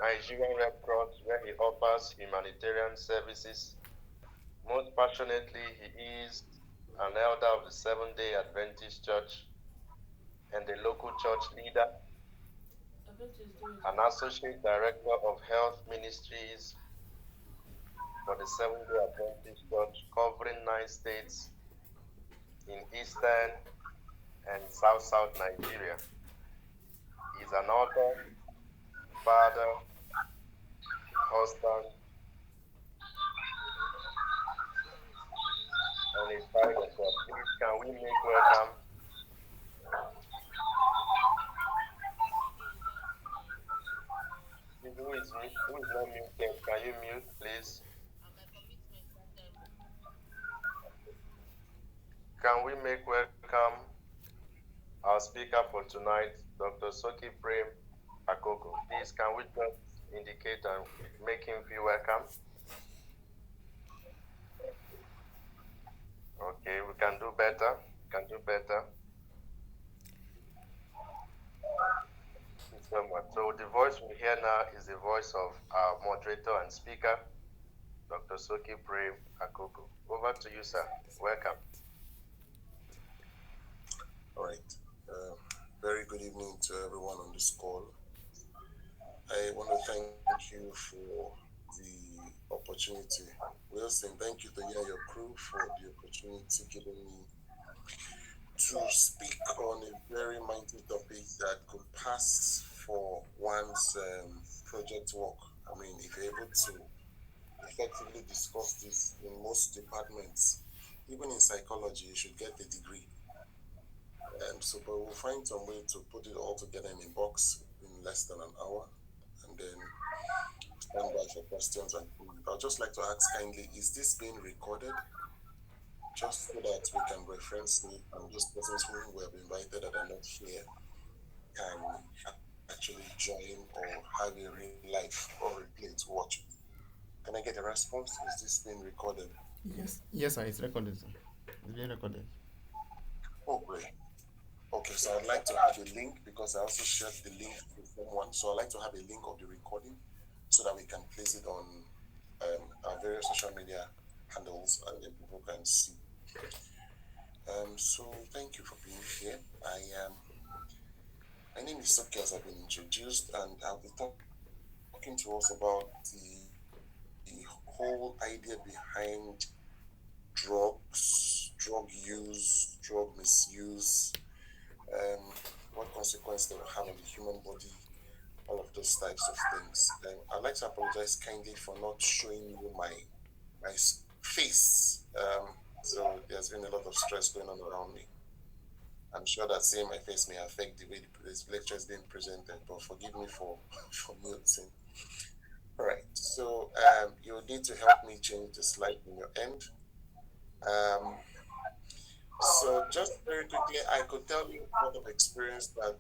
Nigerian Red Cross, where he offers humanitarian services. Most passionately, he is an elder of the Seventh day Adventist Church and a local church leader, an associate director of health ministries for the Seventh day Adventist Church, covering 9 states in eastern and south Nigeria. He is an author, father, husband, and a child of God. Please, can we make welcome? Who is not muted? Can you mute, please? Can we make welcome our speaker for tonight, Dr. Soki Prem Akoko? Please, can we just indicate and make him feel welcome? Okay, we can do better. We can do better. Thank you so much. So the voice we hear now is the voice of our moderator and speaker, Dr. Soki Prem Akoko. Over to you, sir. Welcome. All right. Very good evening to everyone on this call. I want to thank you for the opportunity. Wilson, thank you to you and your crew for the opportunity given me to speak on a very mighty topic that could pass for one's project work. I mean, if you're able to effectively discuss this in most departments, even in psychology, you should get a degree. But we'll find some way to put it all together in a box in less than an hour, and then stand by for questions and comments. I'd just like to ask kindly, is this being recorded? Just so that we can reference it, and those persons who have invited that are not here can actually join or have a real life or replay to watch it. Can I get a response? Is this being recorded? Yes, sir. It's recorded, sir. It's being recorded. Oh, great. Okay, so I'd like to have a link because I also shared the link with someone. So I'd like to have a link of the recording so that we can place it on our various social media handles and then people can see. So thank you for being here. My name is Soki, as I've been introduced, and I'll be talking to us about the whole idea behind drugs, drug use, drug misuse, what consequence they will have on the human body, all of those types of things. I'd like to apologize kindly for not showing you my face. So there's been a lot of stress going on around me. I'm sure that seeing my face may affect the way this lecture is being presented, but forgive me for muting. All right, so you'll need to help me change the slide on your end. So just very quickly, I could tell you a lot of experience that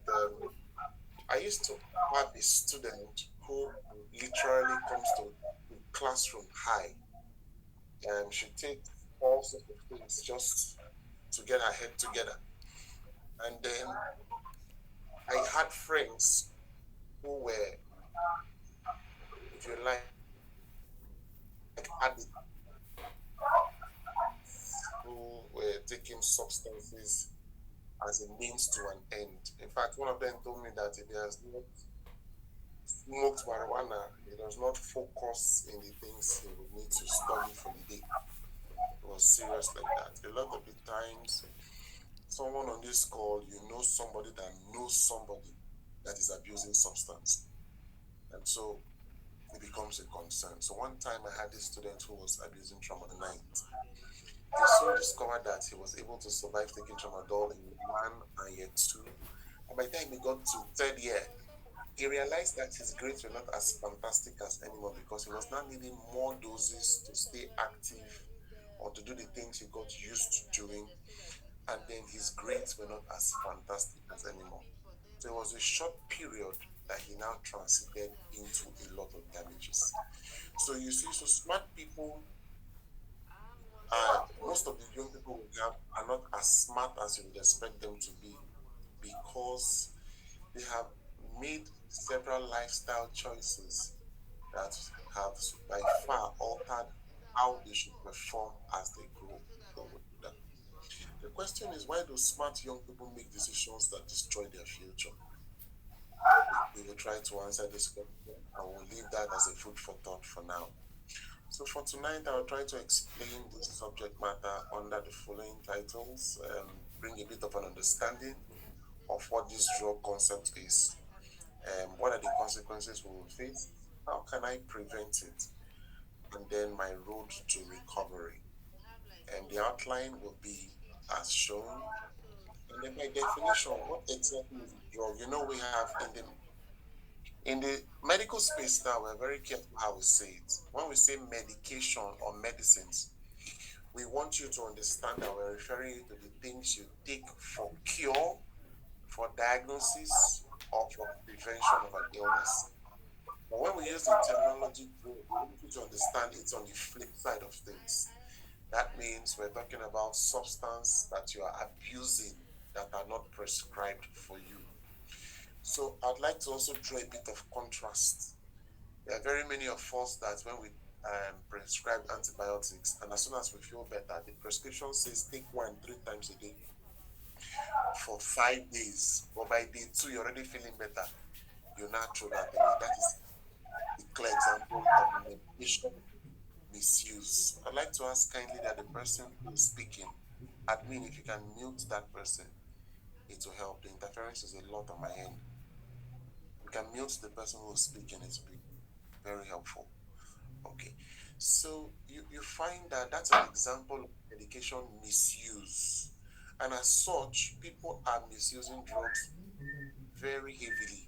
I used to have a student who literally comes to the classroom high, and she takes all sorts of things just to get her head together. And then I had friends who were, if you like addicts, who were taking substances as a means to an end. In fact, one of them told me that if he has not smoked marijuana, he does not focus in the things he would need to study for the day. It was serious like that. A lot of the times, someone on this call, you know somebody that knows somebody that is abusing substance. And so it becomes a concern. So one time I had this student who was abusing tramadol. They soon discovered that he was able to survive taking tramadol in year 1 and year 2. And by the time he got to 3rd year, he realized that his grades were not as fantastic as anymore because he was now needing more doses to stay active or to do the things he got used to doing. And then his grades were not as fantastic as anymore. So it was a short period that he now transited into a lot of damages. So you see, so smart people, most of the young people we have are not as smart as you would expect them to be because they have made several lifestyle choices that have by far altered how they should perform as they grow older. The question is, why do smart young people make decisions that destroy their future? We will try to answer this question and we'll leave that as a food for thought for now. So for tonight, I'll try to explain this subject matter under the following titles, bring a bit of an understanding of what this drug concept is, what are the consequences we will face, how can I prevent it, and then my road to recovery. And the outline will be as shown. And then by definition, what exactly is a drug? You know, we have in the medical space now, we're very careful how we say it. When we say medication or medicines, we want you to understand that we're referring you to the things you take for cure, for diagnosis, or for prevention of an illness. But when we use the terminology drug, we want you to understand it's on the flip side of things. That means we're talking about substance that you are abusing that are not prescribed for you. So I'd like to also draw a bit of contrast. There are very many of us that when we prescribe antibiotics, and as soon as we feel better, the prescription says take one 3 times a day for 5 days. But by day two, you're already feeling better. You now throw that away. That is a clear example of medication misuse. I'd like to ask kindly that the person who is speaking, admin, if you can mute that person, it will help. The interference is a lot on my end. You can mute the person who is speaking, it will be very helpful. Okay. So you find that that's an example of medication misuse. And as such, people are misusing drugs very heavily.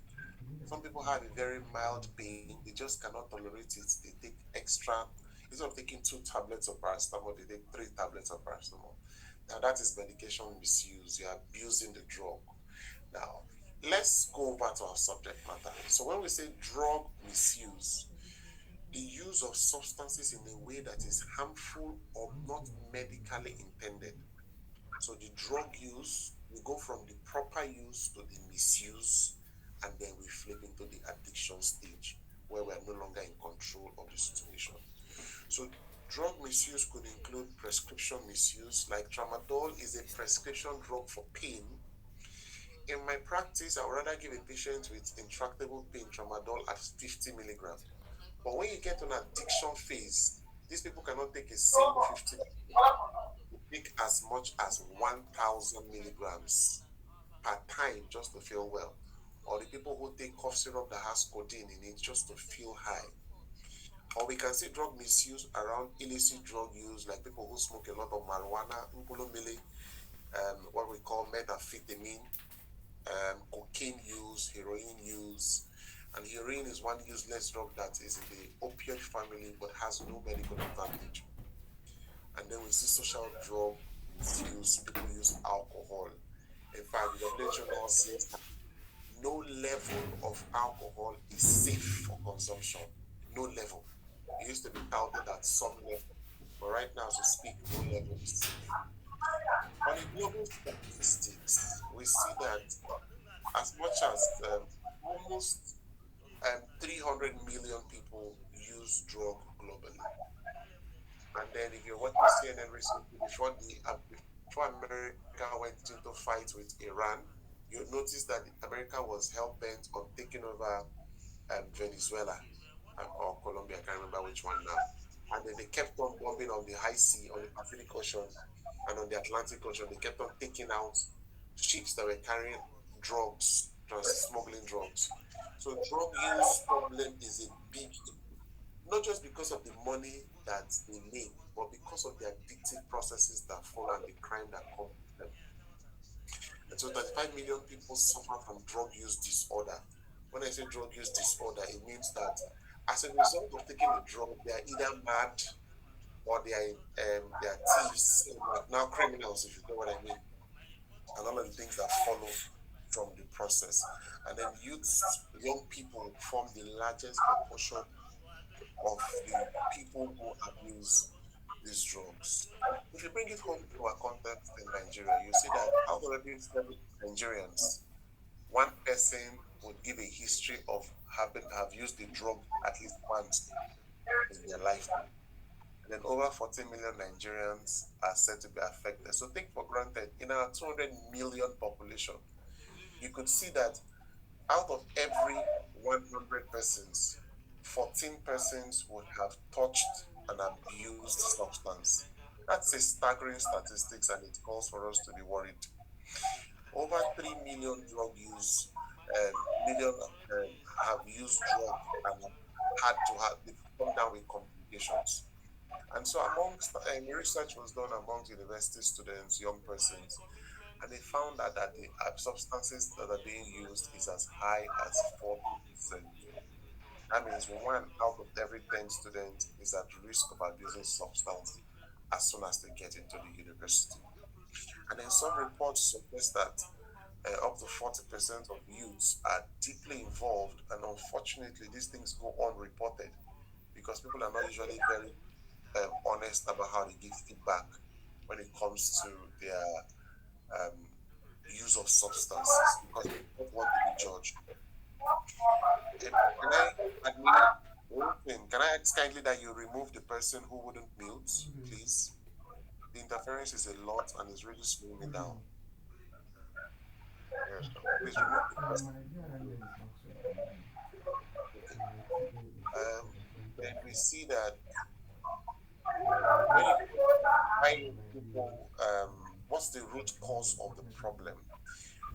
Some people have a very mild pain, they just cannot tolerate it. They take extra, instead of taking 2 tablets of paracetamol, they take 3 tablets of paracetamol. Now, that is medication misuse. You're abusing the drug. Now, let's go over to our subject matter. So, when we say drug misuse, the use of substances in a way that is harmful or not medically intended. So the drug use, we go from the proper use to the misuse, and then we flip into the addiction stage where we are no longer in control of the situation. So drug misuse could include prescription misuse, like tramadol is a prescription drug for pain. In my practice, I would rather give a patient with intractable pain tramadol at 50 milligrams. But when you get to an addiction phase, these people cannot take a single 50, take as much as 1,000 milligrams per time just to feel well. Or the people who take cough syrup that has codeine in it just to feel high. Or we can see drug misuse around illicit drug use, like people who smoke a lot of marijuana, what we call methamphetamine, cocaine use, heroin use. And heroin is one useless drug that is in the opioid family but has no medical advantage. And then we see social drug misuse, people use alcohol. In fact, the WHO now says that no level of alcohol is safe for consumption. No level. It used to be touted at some level, but right now, as we speak, no level is safe. On the global statistics, we see that as much as almost 300 million people use drug globally. And then, if you're watching CNN recently, before America went into fight with Iran, you notice that America was hell bent on taking over Venezuela or Colombia. I can't remember which one now. And then they kept on bombing on the high sea, on the Pacific Ocean, and on the Atlantic Ocean. They kept on taking out ships that were carrying drugs, smuggling drugs. So drug use problem is a big, not just because of the money that they make, but because of the addictive processes that follow and the crime that comes with them. And so 35 million people suffer from drug use disorder. When I say drug use disorder, it means that as a result of taking the drug, they are either mad or they are thieves, now criminals, if you know what I mean, and all of the things that follow from the process. And then youths, young people form the largest proportion of the people who abuse these drugs. If you bring it home to our context in Nigeria, you see that out of every 7 Nigerians, one person would give a history of have used the drug at least once in their lifetime. And then over 40 million Nigerians are said to be affected. So take for granted, in our 200 million population, you could see that out of every 100 persons, 14 persons would have touched an abused substance. That's a staggering statistics, and it calls for us to be worried. Over 3 million drug use, million have used drug and have had to have, they've come down with complications. And so amongst research was done amongst university students, young persons, and they found out that the substances that are being used is as high as 40%. That means one out of every 10 students is at risk of abusing substance as soon as they get into the university. And then some reports suggest that up to 40% of youths are deeply involved, and unfortunately, these things go unreported because people are not usually very honest about how they give feedback when it comes to their um, use of substances because they don't want to be judged. Can I admit one thing? Can I ask kindly that you remove the person who wouldn't mute, please? The interference is a lot and is really slowing me down. Yes, sir. Please remove the person. Okay. Then we see that when you find people, what's the root cause of the problem?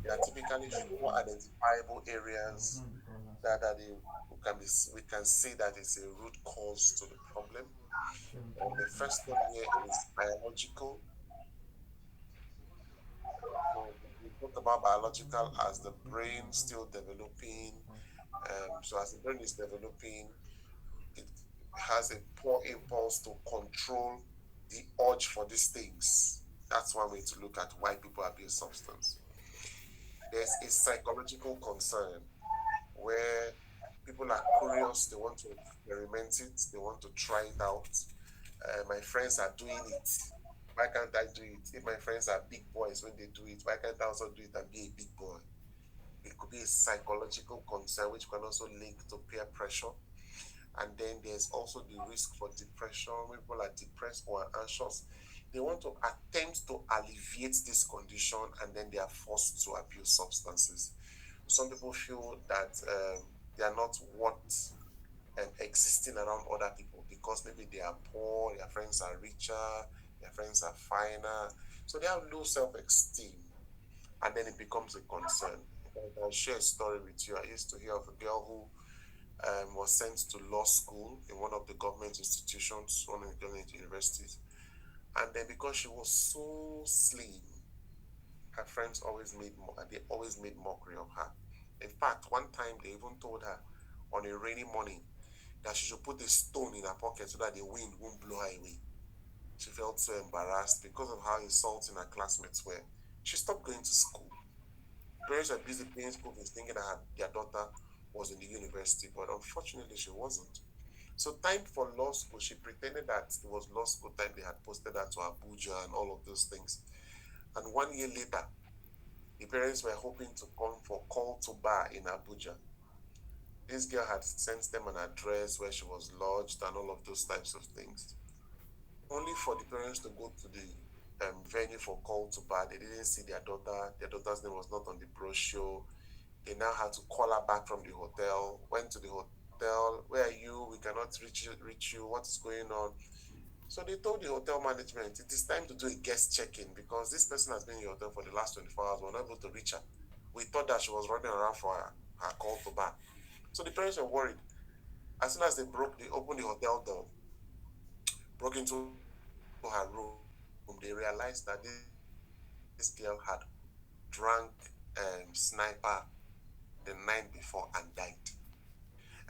There are typically four identifiable areas that we can say that is a root cause to the problem. And the first one here is biological. So we talk about biological as the brain still developing. So as the brain is developing, it has a poor impulse to control the urge for these things. That's one way to look at why people abuse substance. There's a psychological concern where people are curious, they want to experiment it, they want to try it out. My friends are doing it. Why can't I do it? If my friends are big boys when they do it, why can't I also do it and be a big boy? It could be a psychological concern, which can also link to peer pressure. And then there's also the risk for depression. When people are depressed or anxious, they want to attempt to alleviate this condition and then they are forced to abuse substances. Some people feel that they are not worth existing around other people because maybe they are poor, their friends are richer, their friends are finer. So they have low self esteem, and then it becomes a concern. I'll share a story with you. I used to hear of a girl who was sent to law school in one of the government institutions, one of the government universities. And then because she was so slim, her friends they always made mockery of her. In fact, one time they even told her on a rainy morning that she should put a stone in her pocket so that the wind won't blow her away. She felt so embarrassed because of how insulting her classmates were. She stopped going to school. Parents were busy paying school fees thinking that their daughter was in the university, but unfortunately she wasn't. So time for law school, she pretended that it was law school time. They had posted her to Abuja and all of those things. And 1 year later, the parents were hoping to come for call to bar in Abuja. This girl had sent them an address where she was lodged and all of those types of things. Only for the parents to go to the venue for call to bar. They didn't see their daughter. Their daughter's name was not on the brochure. They now had to call her back from the hotel. Went to the hotel. Where are you? We cannot reach you. What is going on? So they told the hotel management it is time to do a guest check-in because this person has been in your hotel for the last 24 hours. We're not able to reach her. We thought that she was running around for her call to bar. So the parents were worried. As soon as they opened the hotel door, broke into her room, they realized that this girl had drank sniper the night before and died.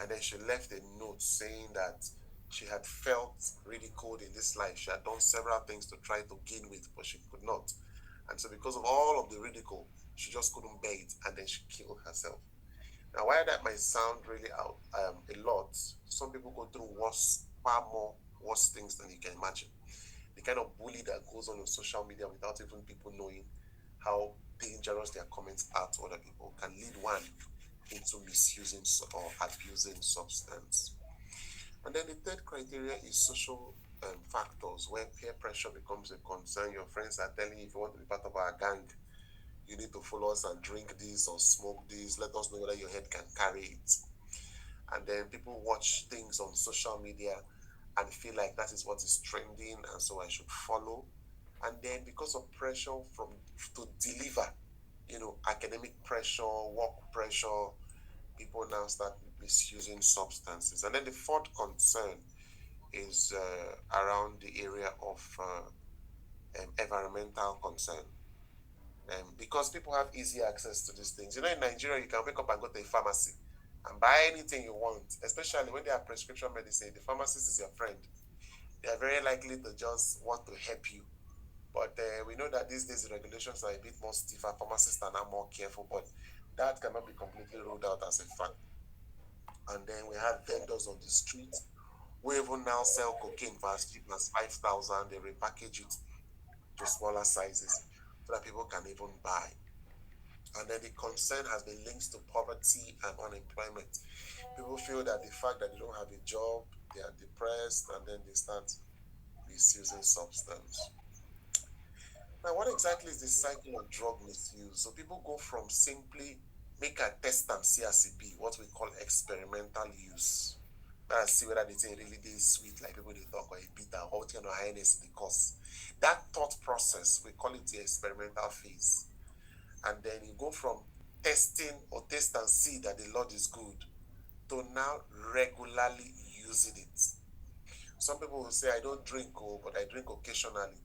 And then she left a note saying that she had felt ridiculed in this life. She had done several things to try to gain weight, but she could not. And so, because of all of the ridicule, she just couldn't bear it, and then she killed herself. Now, while that might sound really a lot, some people go through far more worse things than you can imagine. The kind of bully that goes on social media without even people knowing how dangerous their comments are to other people can lead one into misusing or abusing substance. And then the third criteria is social factors where peer pressure becomes a concern. Your friends are telling you if you want to be part of our gang, you need to follow us and drink this or smoke this. Let us know whether your head can carry it. And then people watch things on social media and feel like that is what is trending, and so I should follow. And then because of pressure from to deliver, academic pressure, work pressure, people now start misusing substances. And then the fourth concern is around the area of environmental concern. Because people have easy access to these things. In Nigeria, you can wake up and go to a pharmacy and buy anything you want, especially when they have prescription medicine. The pharmacist is your friend. They are very likely to just want to help you. But we know that these days the regulations are a bit more stiffer. Pharmacists are now more careful, but that cannot be completely ruled out as a fact. And then we have vendors on the street who even now sell cocaine for as cheap as 5,000. They repackage it to smaller sizes so that people can even buy. And then the concern has been linked to poverty and unemployment. People feel that the fact that they don't have a job, they are depressed, and then they start misusing substance. Now, what exactly is the cycle of drug misuse? So people go from simply make a test and see as it be, what we call experimental use. Now see whether the thing really is sweet, like people they talk, or a bitter, or what kind of highness it cause. That thought process, we call it the experimental phase. And then you go from testing or taste and see that the Lord is good to now regularly using it. Some people will say, I don't drink, oh, but I drink occasionally.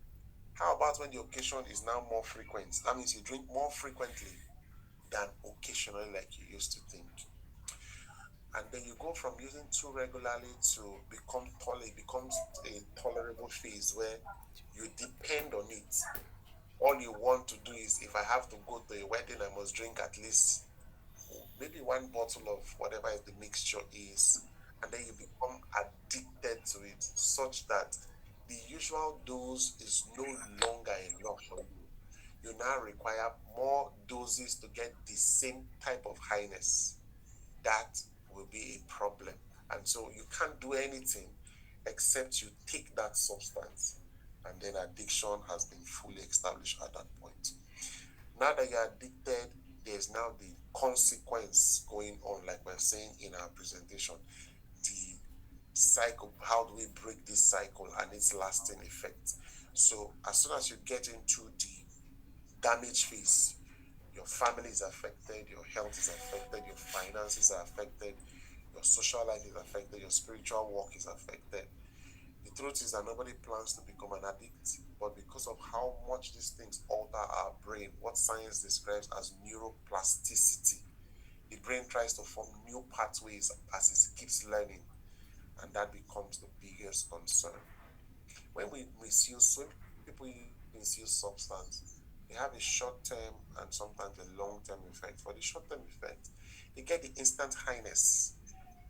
How about when the occasion is now more frequent? That means you drink more frequently than occasionally, like you used to think. And then you go from using too regularly to it becomes a tolerable phase where you depend on it. All you want to do is if I have to go to a wedding, I must drink at least maybe one bottle of whatever the mixture is, and then you become addicted to it such that the usual dose is no longer enough for you. You now require more doses to get the same type of highness. That will be a problem. And so you can't do anything except you take that substance. And then addiction has been fully established at that point. Now that you're addicted, there's now the consequence going on, like we're saying in our presentation. The cycle, how do we break this cycle and its lasting effect? So as soon as you get into the damage phase, your family is affected, your health is affected, your finances are affected, your social life is affected, your spiritual work is affected. The truth is that nobody plans to become an addict, but because of how much these things alter our brain, what science describes as neuroplasticity, the brain tries to form new pathways as it keeps learning, and that becomes the biggest concern. When people misuse substance, they have a short term and sometimes a long term effect. For the short term effect, they get the instant highness,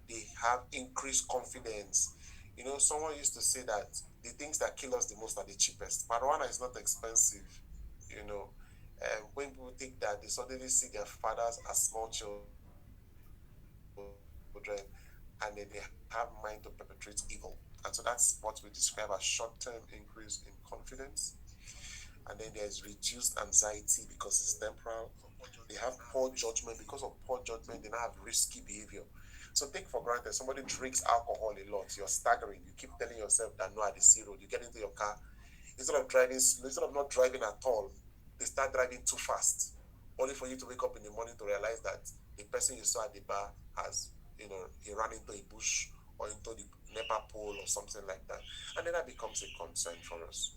they have increased confidence. Someone used to say that the things that kill us the most are the cheapest. Marijuana is not expensive. You know, when people take that, they suddenly see their fathers as small children, and then they have mind to perpetrate evil. And so that's what we describe as short-term increase in confidence. And then there's reduced anxiety because it's temporal. They have poor judgment. Because of poor judgment, they now have risky behavior. So take for granted, somebody drinks alcohol a lot, you're staggering. You keep telling yourself that no, at the sea road, you get into your car, instead of not driving at all, they start driving too fast, only for you to wake up in the morning to realize that the person you saw at the bar has, he ran into a bush or into the NEPA pole or something like that. And then that becomes a concern for us.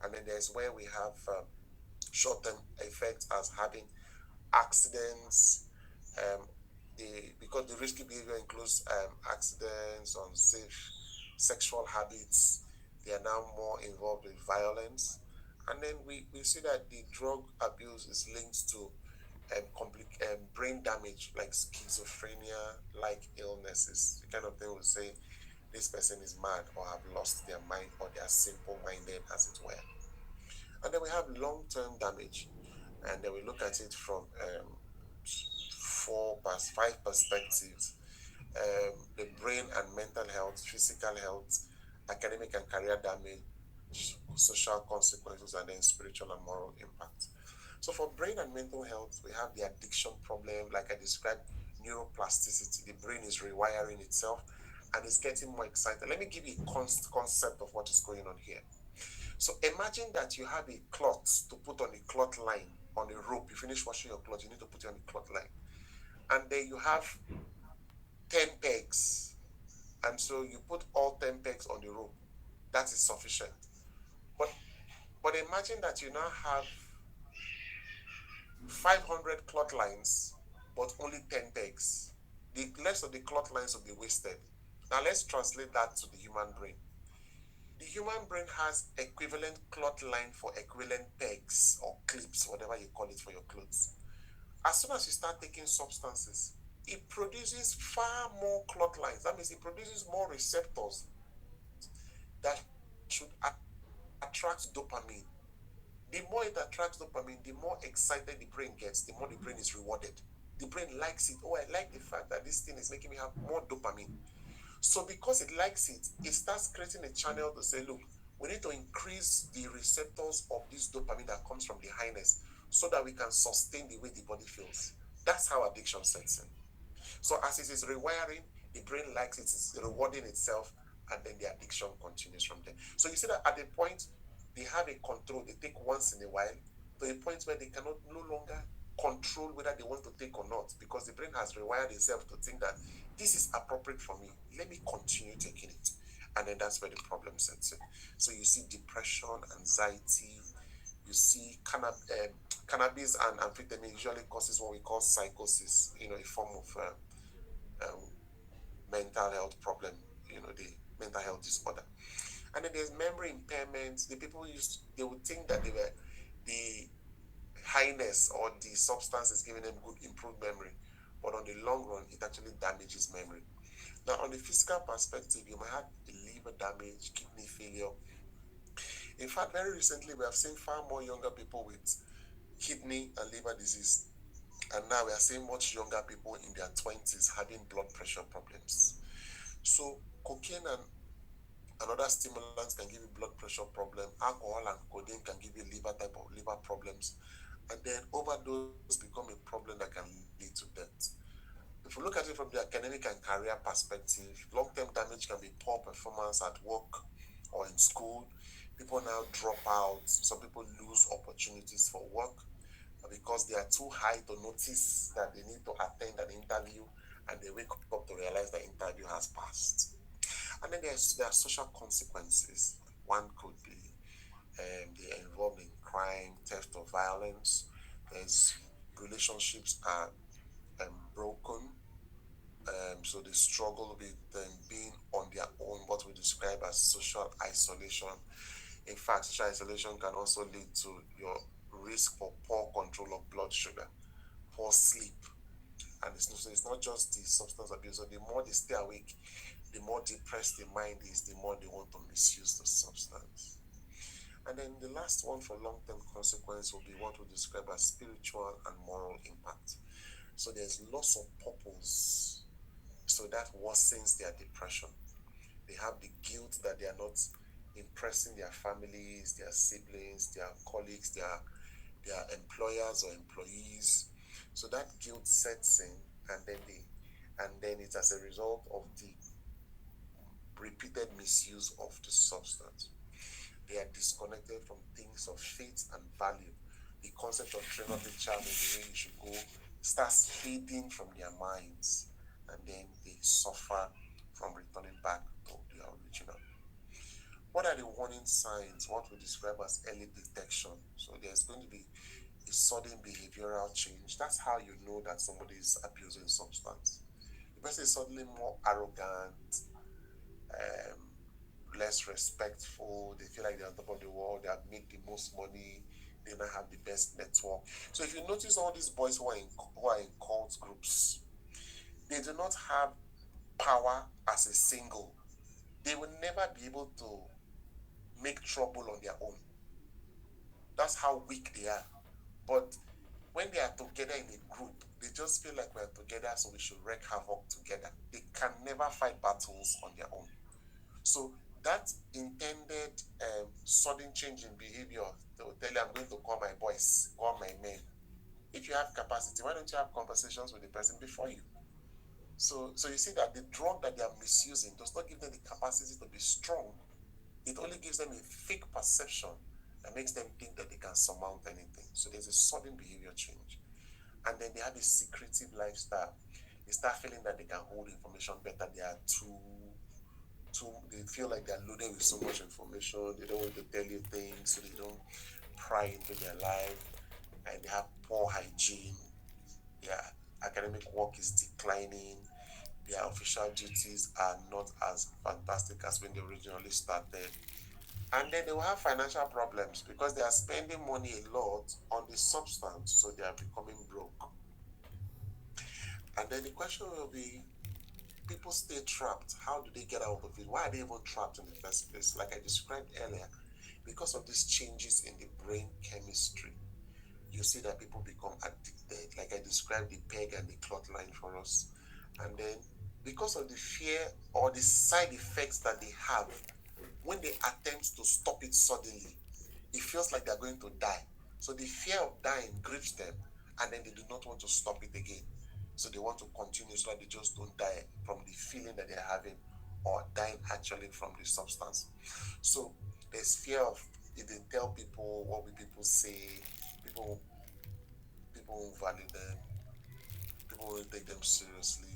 And then there's where we have short-term effects as having accidents, um, because the risky behavior includes accidents, unsafe sexual habits. They are now more involved with violence. And then we see that the drug abuse is linked to brain damage like schizophrenia, like illnesses. The kind of thing we say this person is mad or have lost their mind or they are simple minded, as it were. And then we have long term damage, and then we look at it from five perspectives: the brain and mental health, physical health, academic and career damage, social consequences, and then spiritual and moral impact. So for brain and mental health, we have the addiction problem, like I described, neuroplasticity. The brain is rewiring itself and it's getting more excited. Let me give you a concept of what is going on here. So imagine that you have a cloth to put on a cloth line on a rope. You finish washing your clothes, you need to put it on a cloth line. And then you have 10 pegs. And so you put all 10 pegs on the rope. That is sufficient. But but imagine that you now have 500 cloth lines, but only 10 pegs. The rest of the cloth lines will be wasted. Now let's translate that to the human brain. The human brain has equivalent cloth line for equivalent pegs or clips, whatever you call it for your clothes. As soon as you start taking substances, it produces far more cloth lines. That means it produces more receptors that should attract dopamine. The more it attracts dopamine, the more excited the brain gets, the more the brain is rewarded. The brain likes it. Oh, I like the fact that this thing is making me have more dopamine. So because it likes it, it starts creating a channel to say, look, we need to increase the receptors of this dopamine that comes from the highness so that we can sustain the way the body feels. That's how addiction sets in. So as it is rewiring, the brain likes it, it's rewarding itself, and then the addiction continues from there. So you see that at the point they have a control, they take once in a while, to a point where they cannot no longer control whether they want to take or not, because the brain has rewired itself to think that this is appropriate for me. Let me continue taking it. And then that's where the problem sets in. So you see depression, anxiety, you see cannabis and amphetamine usually causes what we call psychosis, a form of um, mental health problem, the mental health disorder. And then there's memory impairment. The people they would think that they were the highness or the substance is giving them good improved memory, but on the long run, it actually damages memory. Now, on the physical perspective, you might have liver damage, kidney failure. In fact, very recently, we have seen far more younger people with kidney and liver disease. And now we are seeing much younger people in their 20s having blood pressure problems. So cocaine and other stimulants can give you blood pressure problem. Alcohol and codeine can give you liver problems. And then overdose become a problem that can lead to death. If we look at it from the academic and career perspective, long-term damage can be poor performance at work or in school. People now drop out. Some people lose opportunities for work because they are too high to notice that they need to attend an interview, and they wake up to realize the interview has passed. And then there are social consequences. One could be they're involved in crime, theft, or violence. There's relationships are broken, so they struggle with being on their own, what we describe as social isolation. In fact, social isolation can also lead to your risk for poor control of blood sugar, poor sleep. And it's not just the substance abuse. So the more they stay awake, the more depressed the mind is, the more they want to misuse the substance. And then the last one for long-term consequence will be what we describe as spiritual and moral impact. So there's loss of purpose. So that worsens their depression. They have the guilt that they are not impressing their families, their siblings, their colleagues, their employers or employees. So that guilt sets in, and then it's as a result of the repeated misuse of the substance. They are disconnected from things of faith and value. The concept of train up a child in the way you should go starts fading from their minds, and then they suffer from returning back to the original. What are the warning signs? What we describe as early detection. So there's going to be a sudden behavioral change. That's how you know that somebody is abusing substance. The person is suddenly more arrogant, um, less respectful. They feel like they're on top of the world. They have made the most money. They now have the best network. So if you notice all these boys who are in cult groups, they do not have power as a single. They will never be able to make trouble on their own. That's how weak they are. But when they are together in a group, they just feel like we're together, so we should wreak havoc together. They can never fight battles on their own. So that intended sudden change in behavior, they will tell you, I'm going to call my boys, call my men. If you have capacity, why don't you have conversations with the person before you? So you see that the drug that they are misusing does not give them the capacity to be strong. It only gives them a fake perception that makes them think that they can surmount anything. So there's a sudden behavior change. And then they have a secretive lifestyle. They start feeling that they can hold information better. They are too they feel like they're loaded with so much information. They don't want to tell you things, so they don't pry into their life. And they have poor hygiene. Their academic work is declining. Their official duties are not as fantastic as when they originally started. And then they will have financial problems because they are spending money a lot on the substance, so they are becoming broke. And then the question will be, people stay trapped. How do they get out of it? Why are they even trapped in the first place? Like I described earlier, because of these changes in the brain chemistry, you see that people become addicted. Like I described the peg and the clot line for us. And then because of the fear or the side effects that they have, when they attempt to stop it suddenly, it feels like they're going to die. So the fear of dying grips them, and then they do not want to stop it again. So they want to continue so that they just don't die from the feeling that they're having or dying actually from the substance. So there's fear of, if they tell people, what will people say? People people won't value them, people won't take them seriously,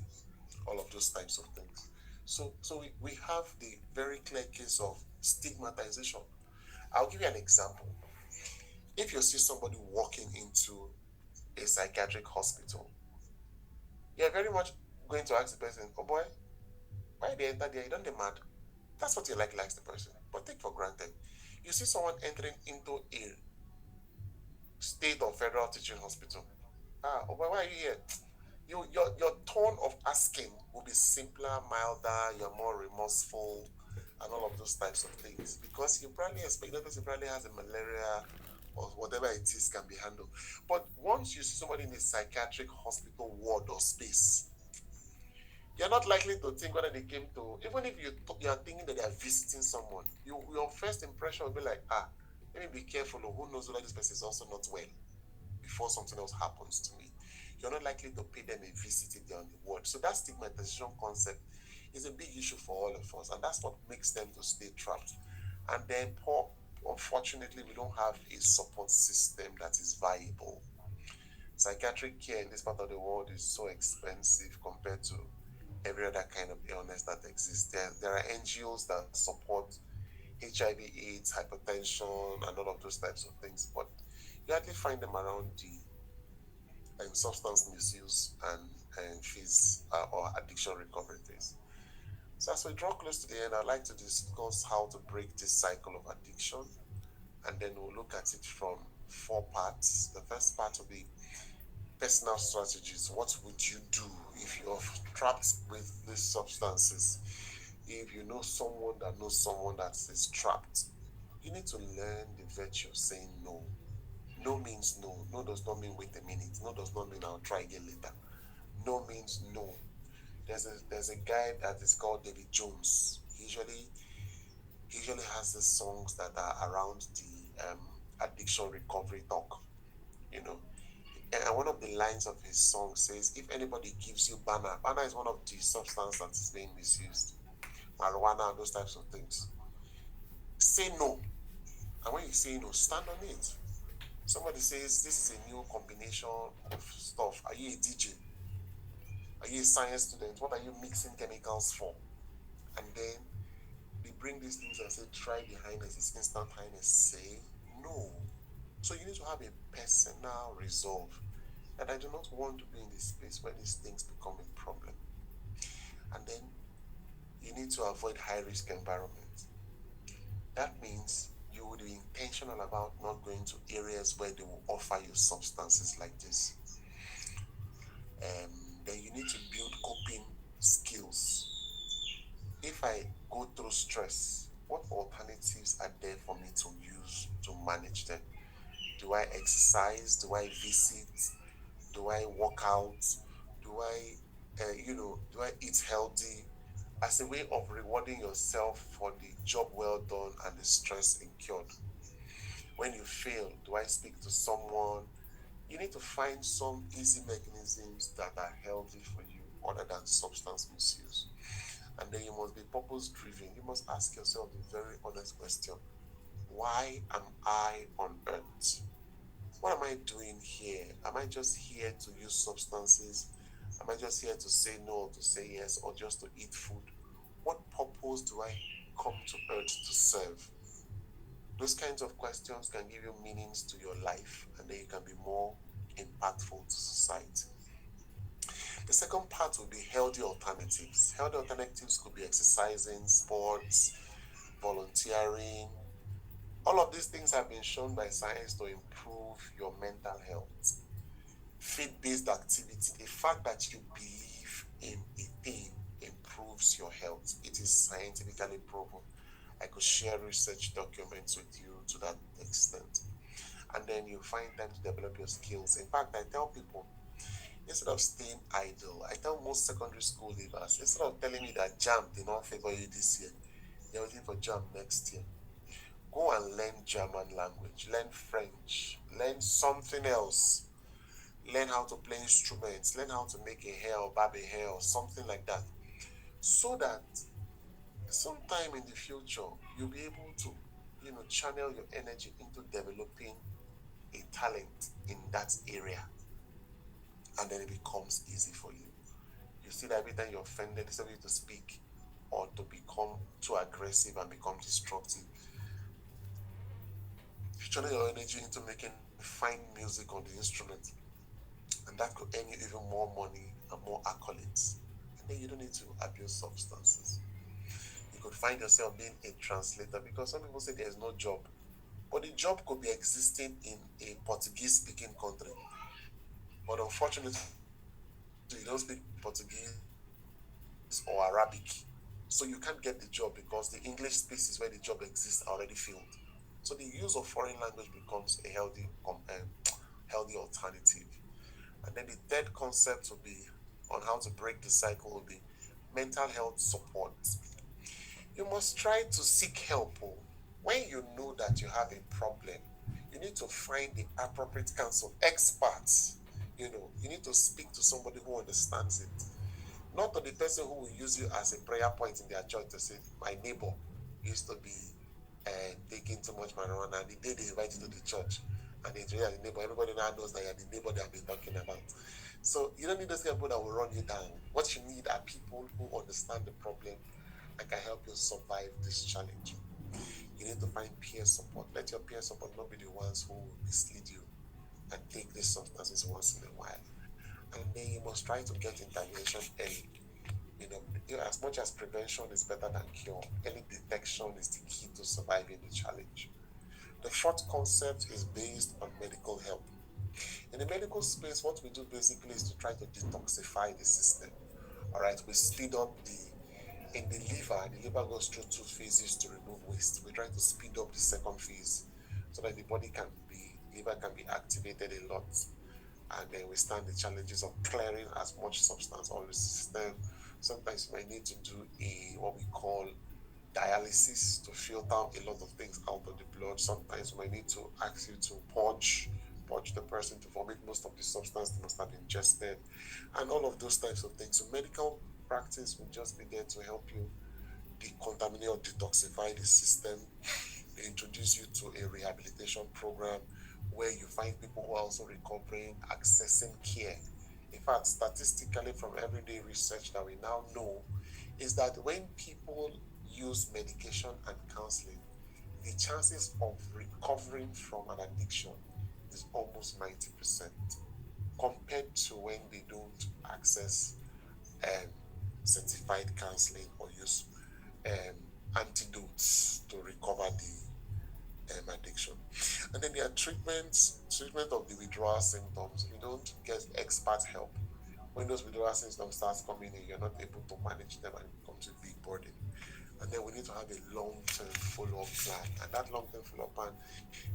all of those types of things. So we have the very clear case of stigmatization. I'll give you an example. If you see somebody walking into a psychiatric hospital, you're very much going to ask the person, oh boy, why they enter there? You don't demand. That's what you likes the person. But take for granted. You see someone entering into a state or federal teaching hospital. Ah, oh boy, why are you here? Your tone of asking will be simpler, milder, you're more remorseful, and all of those types of things. Because you probably expect that person probably has a malaria or whatever it is can be handled. But once you see somebody in a psychiatric hospital ward or space, you're not likely to think whether they came to, even if you're thinking that they are visiting someone, your first impression will be like, let me be careful, or who knows whether this person is also not well before something else happens to me. You're not likely to pay them a visit if they're on the ward. So that stigmatization concept is a big issue for all of us, and that's what makes them to stay trapped. And then, unfortunately, we don't have a support system that is viable. Psychiatric care in this part of the world is so expensive compared to every other kind of illness that exists. There are NGOs that support HIV/AIDS, hypertension, and all of those types of things, but you hardly find them around the substance misuse and phase or addiction recovery phase. So as we draw close to the end, I'd like to discuss how to break this cycle of addiction, and then we'll look at it from four parts. The first part will be personal strategies. What would you do if you're trapped with these substances? If you know someone that knows someone that is trapped, you need to learn the virtue of saying no. No means no. No does not mean wait a minute. No does not mean I'll try again later. No means no. There's a guy that is called David Jones. He usually has the songs that are around the addiction recovery talk. You know, and one of the lines of his song says, "If anybody gives you banana is one of the substances that is being misused, marijuana and those types of things. Say no, and when you say no, stand on it. Somebody says this is a new combination of stuff. Are you a DJ? Are you a science student? What are you mixing chemicals for?" And then they bring these things and say, try the highness, it's instant highness. Say no. So you need to have a personal resolve that I do not want to be in this space where these things become a problem. And then you need to avoid high risk environments. That means you would be intentional about not going to areas where they will offer you substances like this. Then you need to build coping skills. If I go through stress, what alternatives are there for me to use to manage them? Do I exercise? Do I visit? Do I work out? Do I, do I eat healthy? As a way of rewarding yourself for the job well done and the stress incurred. When you fail, do I speak to someone? You need to find some easy mechanisms that are healthy for you other than substance misuse. And then you must be purpose driven. You must ask yourself the very honest question: why am I on earth? What am I doing here? Am I just here to use substances? Am I just here to say no or to say yes or just to eat food? What purpose do I come to earth to serve? Those kinds of questions can give you meanings to your life, and then you can be more impactful to society. The second part will be healthy alternatives. Healthy alternatives could be exercising, sports, volunteering. All of these things have been shown by science to improve your mental health. Faith-based activity, the fact that you believe in a thing improves your health. It is scientifically proven. I could share research documents with you to that extent. And then you find time to develop your skills. In fact, I tell people, instead of staying idle, I tell most secondary school leavers, instead of telling me that JAM did not favor you this year, you're waiting for JAM next year. Go and learn German language, learn French, learn something else. Learn how to play instruments, learn how to make a hair or barb a hair or something like that. So that sometime in the future, you'll be able to, channel your energy into developing a talent in that area. And then it becomes easy for you. You see that every time you're offended, instead of you to speak or to become too aggressive and become destructive, you channel your energy into making fine music on the instrument, and that could earn you even more money and more accolades. And then you don't need to abuse substances. You could find yourself being a translator, because some people say there's no job, but the job could be existing in a Portuguese speaking country. But unfortunately, you don't speak Portuguese or Arabic. So you can't get the job because the English spaces where the job exists are already filled. So the use of foreign language becomes a healthy alternative. And then the third concept will be on how to break the cycle will be mental health support. You must try to seek help. When you know that you have a problem, you need to find the appropriate counsel, experts. You need to speak to somebody who understands it. Not to the person who will use you as a prayer point in their church to say, my neighbor used to be taking too much marijuana, and the day they invite you to the church and they introduce the neighbor, everybody now knows that you're the neighbor they have been talking about. So you don't need those people that will run you down. What you need are people who understand the problem and can help you survive this challenge. You need to find peer support. Let your peer support not be the ones who will mislead you and take these substances once in a while. And then you must try to get intervention early. As much as prevention is better than cure, early detection is the key to surviving the challenge. The fourth concept is based on medical help. In the medical space, what we do basically is to try to detoxify the system. All right, we speed up in the liver goes through two phases to remove waste. We try to speed up the second phase so that the liver can be activated a lot, and then we stand the challenges of clearing as much substance out of the system. Sometimes you might need to do what we call dialysis to filter a lot of things out of the blood. Sometimes we might need to ask you to purge the person to vomit most of the substance they must have ingested, and all of those types of things. So medical practice will just begin to help you decontaminate or detoxify the system. They introduce you to a rehabilitation program where you find people who are also recovering, accessing care. In fact, statistically, from everyday research that we now know, is that when people use medication and counseling, the chances of recovering from an addiction is almost 90% compared to when they don't access um, certified counseling or use um, antidotes to recover the addiction. And then there are treatment of the withdrawal symptoms. If you don't get expert help, when those withdrawal symptoms starts coming in, you're not able to manage them and it becomes a big burden. And And then we need to have a long-term follow-up plan. And that long-term follow-up plan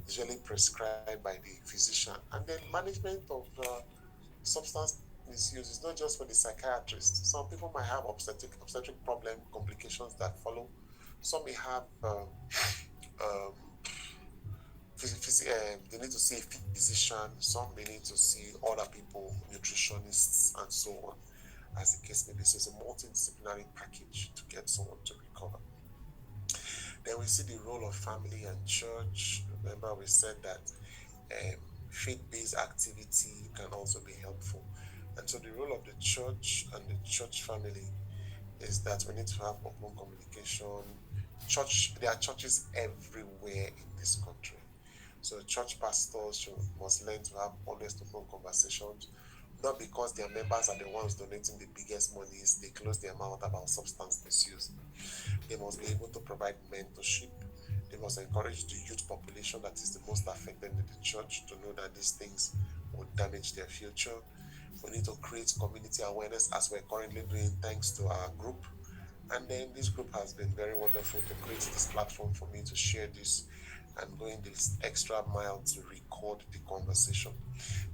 is usually prescribed by the physician. And then management of substance misuse is not just for the psychiatrist. Some people might have obstetric problem complications that follow. Some may have um, they need to see a physician. Some may need to see other people, nutritionists, and so on, as the case may be. So it's a multidisciplinary package to get someone to recover. Then we see the role of family and church. Remember, we said that faith-based activity can also be helpful. And so the role of the church and the church family is that we need to have open communication. There are churches everywhere in this country. So church pastors must learn to have honest, open conversations, not because their members are the ones donating the biggest monies, they close their mouth about substance misuse. They must be able to provide mentorship. They must encourage the youth population that is the most affected in the church to know that these things will damage their future. We need to create community awareness as we're currently doing thanks to our group. And then this group has been very wonderful to create this platform for me to share this and going this extra mile to record the conversation.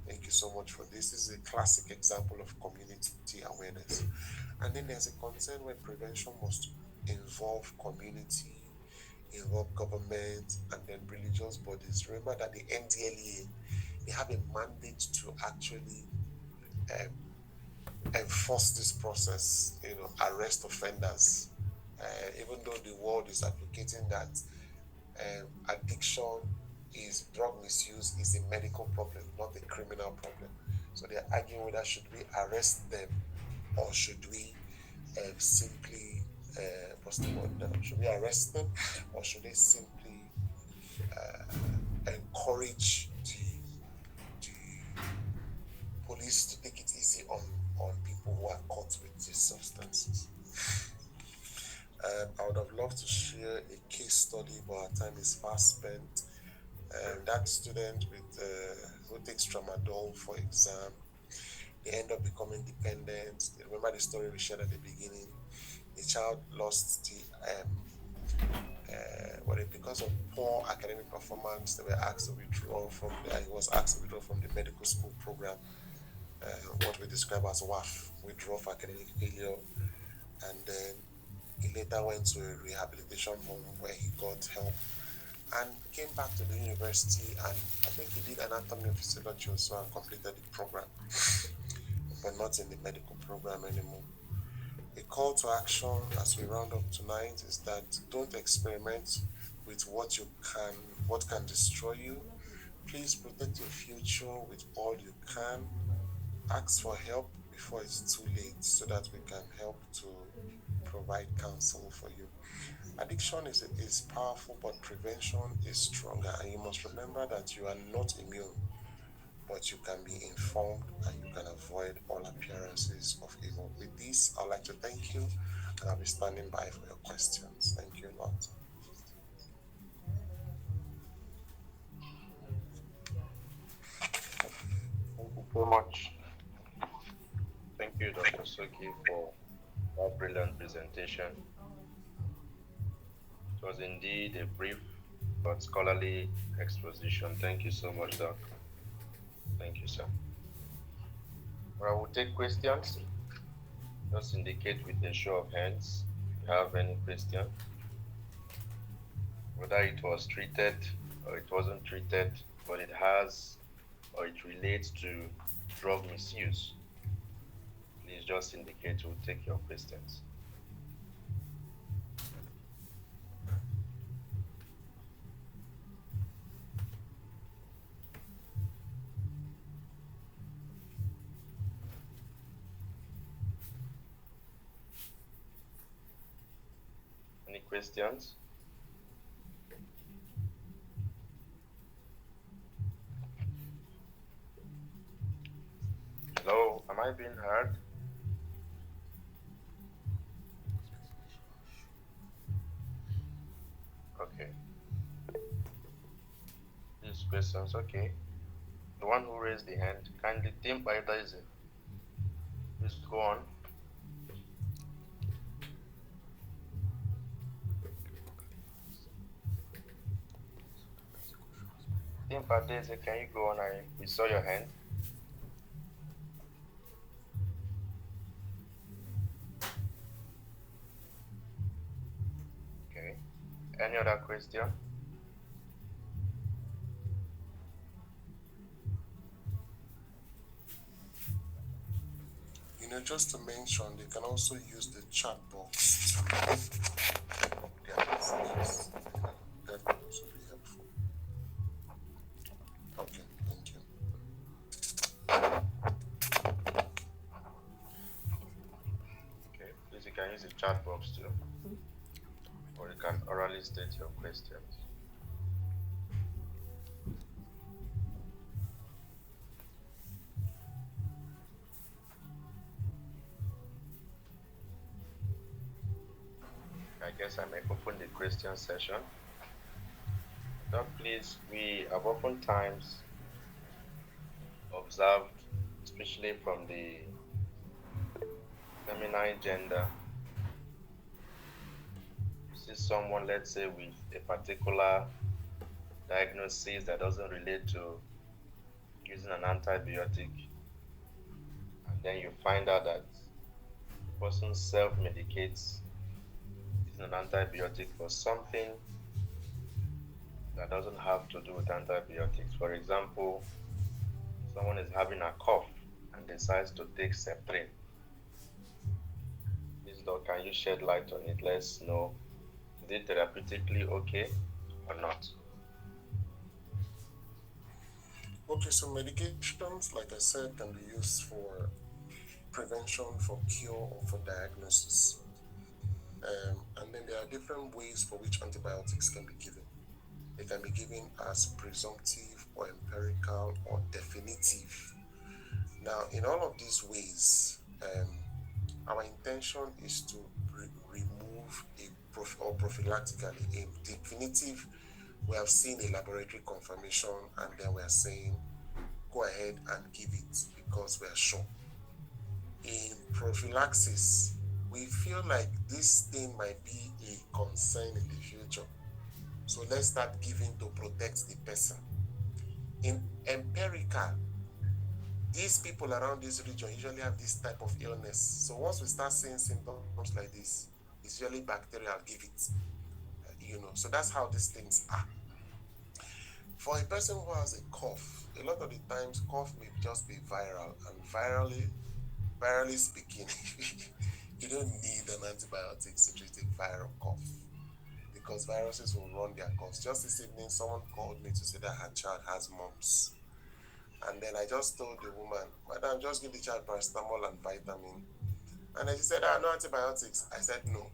Thank you so much for this. This is a classic example of community awareness. And then there's a concern where prevention must involve community, involve government, and then religious bodies. Remember that the NDLEA, they have a mandate to actually um, enforce this process, arrest offenders. Even though the world is advocating that addiction is drug misuse is a medical problem, not a criminal problem. So they're arguing whether should we arrest them or should we simply what's the word now? Should we arrest them or should they simply encourage the police to take it easy on people who are caught with these substances? I would have loved to share a case study, but our time is fast spent. That student who takes tramadol for exam, they end up becoming dependent. Remember the story we shared at the beginning. The child lost because of poor academic performance, they were asked to withdraw from. He was asked to withdraw from the medical school program, what we describe as WAF, withdraw for academic failure, and then he later went to a rehabilitation home where he got help and came back to the university, and I think he did anatomy and physiology also and completed the program, but not in the medical program anymore. A call to action as we round up tonight is that don't experiment with what can destroy you. Please protect your future with all you can. Ask for help before it's too late so that we can help to provide counsel for you. Addiction is powerful, but prevention is stronger. And you must remember that you are not immune, but you can be informed and you can avoid all appearances of evil. With this, I'd like to thank you, and I'll be standing by for your questions. Thank you a lot. Thank you so much. Thank you, Dr. Soki, for that brilliant presentation. It was indeed a brief but scholarly exposition. Thank you so much, Doc. Thank you, sir. Well, we'll take questions. Just indicate with a show of hands if you have any question. Whether it was treated or it wasn't treated, but it has or it relates to drug misuse. Please just indicate. We'll take your questions. Any questions? Hello, am I being heard? Okay. These questions, okay. The one who raised the hand, kindly Tim Baitaise. Please go on. Impadeze, can you go on? We saw your hand. Okay. Any other question? Just to mention, they can also use the chat box to type up their messages. That can also be helpful. Okay, thank you. Okay. Please, you can use the chat box too, or you can orally state your questions. I guess I may open the question session. Doc, please, we have oftentimes observed, especially from the feminine gender, you see someone, let's say, with a particular diagnosis that doesn't relate to using an antibiotic, and then you find out that the person self medicates using an antibiotic for something that doesn't have to do with antibiotics. For example, someone is having a cough and decides to take Septrin. Please, Doc, can you shed light on it? Let's know, is it therapeutically okay or not? Okay, so medications, like I said, can be used for prevention, for cure, or for diagnosis. And then there are different ways for which antibiotics can be given. They can be given as presumptive or empirical or definitive. Now, in all of these ways, our intention is to remove or prophylactically a definitive. We have seen a laboratory confirmation, and then we are saying go ahead and give it because we are sure. In prophylaxis, we feel like this thing might be a concern in the future. So let's start giving to protect the person. In empirical, these people around this region usually have this type of illness. So once we start seeing symptoms like this, it's usually bacterial, give it. So that's how these things are. For a person who has a cough, a lot of the times cough may just be viral, and virally speaking, you don't need an antibiotics to treat a viral cough because viruses will run their course. Just this evening, someone called me to say that her child has mumps. And then I just told the woman, Madam, just give the child paracetamol and vitamin. And then she said, no antibiotics. I said, no,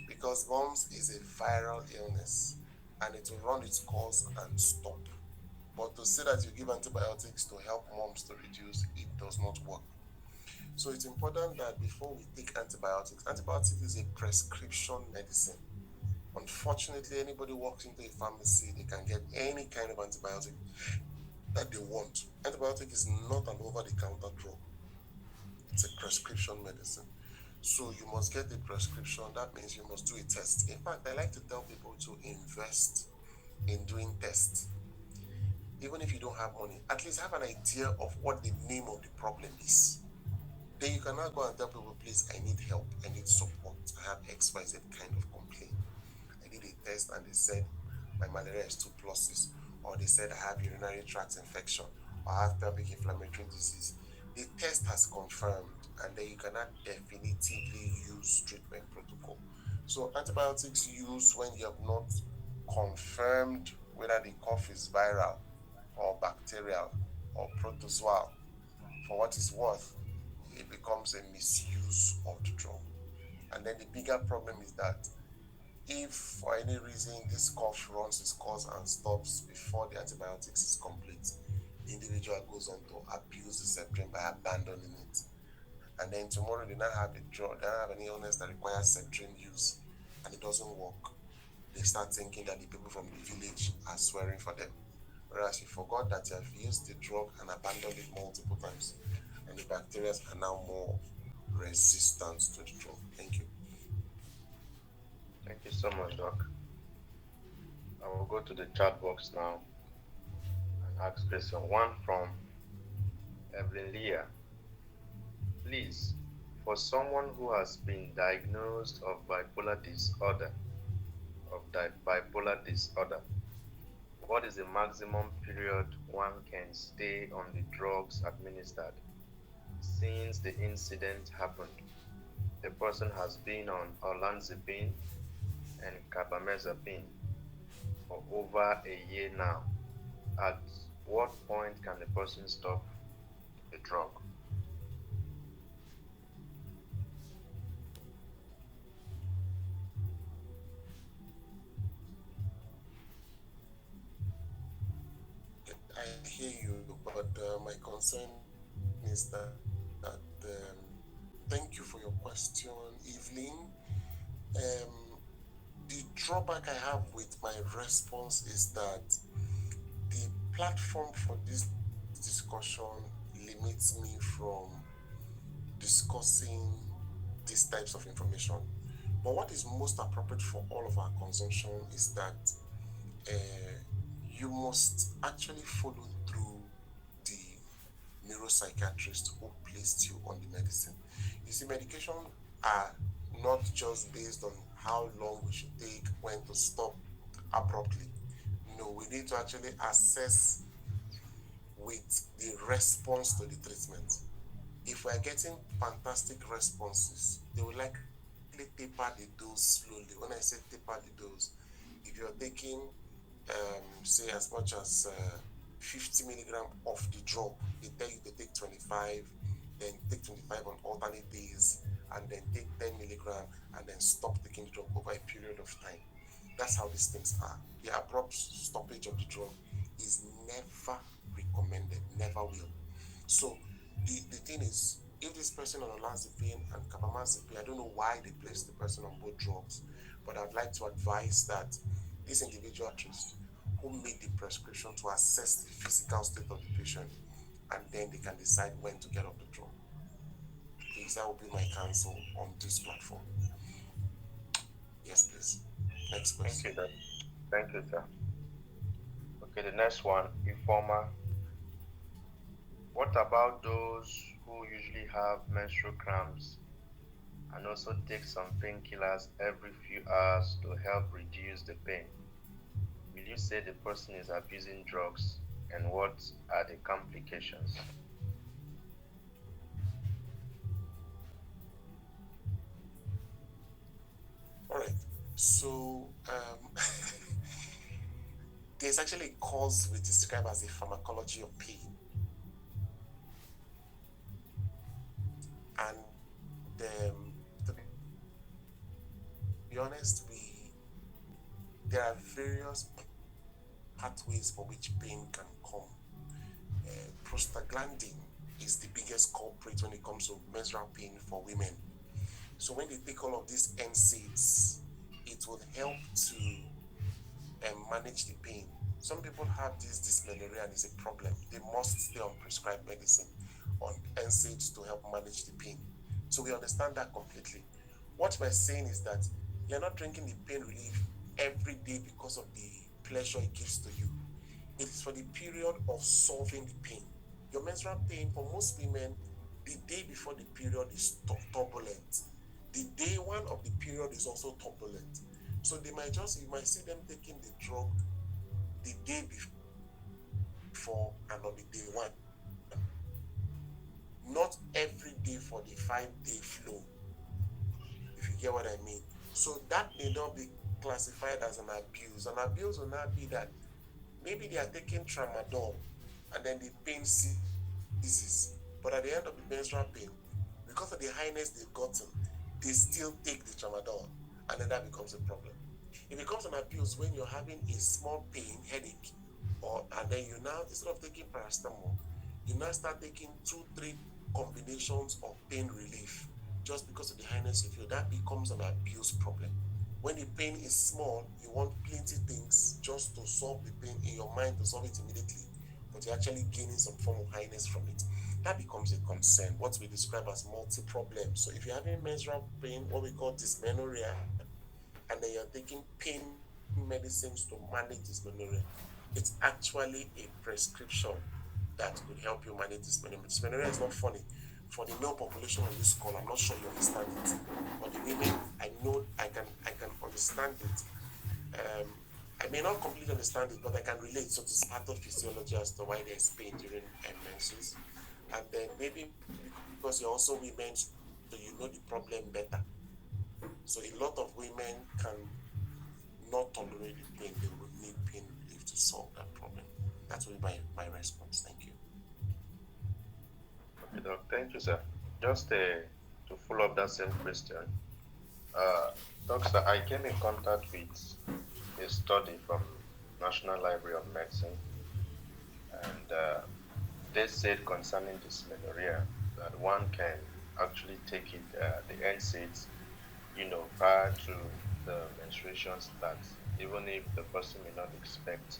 because mumps is a viral illness and it will run its course and stop. But to say that you give antibiotics to help mumps to reduce, it does not work. So it's important that before we take antibiotics is a prescription medicine. Unfortunately, anybody walks into a pharmacy, they can get any kind of antibiotic that they want. Antibiotic is not an over-the-counter drug. It's a prescription medicine. So you must get a prescription. That means you must do a test. In fact, I like to tell people to invest in doing tests. Even if you don't have money, at least have an idea of what the name of the problem is. Then you can now go and tell people, please, I need help, I need support, I have XYZ kind of complaint. I did a test and they said my malaria is 2 pluses, or they said I have urinary tract infection, or I have pelvic inflammatory disease. The test has confirmed, and then you cannot definitively use treatment protocol. So antibiotics used when you have not confirmed whether the cough is viral or bacterial or protozoal. For what it's worth, it becomes a misuse of the drug. And then the bigger problem is that if for any reason this cough runs its course and stops before the antibiotics is complete, the individual goes on to abuse the Septrin by abandoning it. And then tomorrow they don't have the drug, they don't have any illness that requires Septrin use, and it doesn't work. They start thinking that the people from the village are swearing for them. Whereas you forgot that you have used the drug and abandoned it multiple times, and the bacteria are now more resistant to the drug. Thank you. Thank you so much, Doc. I will go to the chat box now. Ask question one from Evelyn Leah. Please, for someone who has been diagnosed bipolar disorder, what is the maximum period one can stay on the drugs administered since the incident happened? The person has been on olanzapine and carbamazepine for over a year now. At what point can the person stop the drug? I hear you, but my concern is that thank you for your question, Evelyn. Um, the drawback I have with my response is that the platform for this discussion limits me from discussing these types of information. But what is most appropriate for all of our consumption is that you must actually follow through the neuropsychiatrist who placed you on the medicine. You see, medication are not just based on how long we should take, when to stop abruptly. No, we need to actually assess with the response to the treatment. If we're getting fantastic responses, they will likely taper the dose slowly. When I say taper the dose, if you're taking, say, as much as 50 milligram of the drug, they tell you to take 25, then take 25 on alternate days, and then take 10 milligram, and then stop taking the drug over a period of time. That's how these things are. The abrupt stoppage of the drug is never recommended, never will. So the thing is, if this person on olanzapine and carbamazepine, I don't know why they placed the person on both drugs, but I'd like to advise that this individual psychiatrist who made the prescription to assess the physical state of the patient, and then they can decide when to get off the drug. Please, that will be my counsel on this platform. Yes, please. Next Thank question. you, Thank you, sir. Okay, the next one, Informer. What about those who usually have menstrual cramps and also take some painkillers every few hours to help reduce the pain? Will you say the person is abusing drugs, and what are the complications? All right. So, there's actually a cause we describe as the pharmacology of pain. And to be honest, there are various pathways for which pain can come. Prostaglandin is the biggest culprit when it comes to menstrual pain for women. So when they take all of these NSAIDs, it will help to manage the pain. Some people have this dysmenorrhea and it's a problem. They must stay on prescribed medicine, on NSAIDs to help manage the pain. So we understand that completely. What we're saying is that you're not drinking the pain relief every day because of the pleasure it gives to you. It is for the period of solving the pain. Your menstrual pain for most women, the day before the period is turbulent. The day one of the period is also turbulent. So you might see them taking the drug the day before and on the day one. Not every day for the 5-day flow, if you get what I mean. So that may not be classified as an abuse. An abuse will not be that maybe they are taking tramadol and then the pain ceases. But at the end of the menstrual pain, because of the highness they've gotten, they still take the tramadol, and then that becomes a problem. It becomes an abuse when you're having a small pain, headache, and then you now, instead of taking paracetamol, you now start taking 2, 3 combinations of pain relief just because of the highness you feel. That becomes an abuse problem. When the pain is small, you want plenty things just to solve the pain in your mind, to solve it immediately, but you're actually gaining some form of highness from it. That becomes a concern, what we describe as multi-problem. So if you're having menstrual pain, what we call dysmenorrhea, and then you're taking pain medicines to manage dysmenorrhea, It's actually a prescription that could help you manage dysmenorrhea. Dysmenorrhea is not funny. For the male population on this call, I'm not sure you understand it. But the women, I know I can understand it. I may not completely understand it, but I can relate. So to pathophysiology as to why there's pain during menses. And then maybe because you're also women, so you know the problem better. So a lot of women can not tolerate the pain. They would need pain relief to solve that problem. That will be my response. Thank you. Okay, Doc. Thank you, sir. Just to follow up that same question, uh, Doctor, I came in contact with a study from National Library of Medicine, and they said concerning dysmenorrhea that one can actually take it, the NSAIDs, prior to the menstruation starts, even if the person may not expect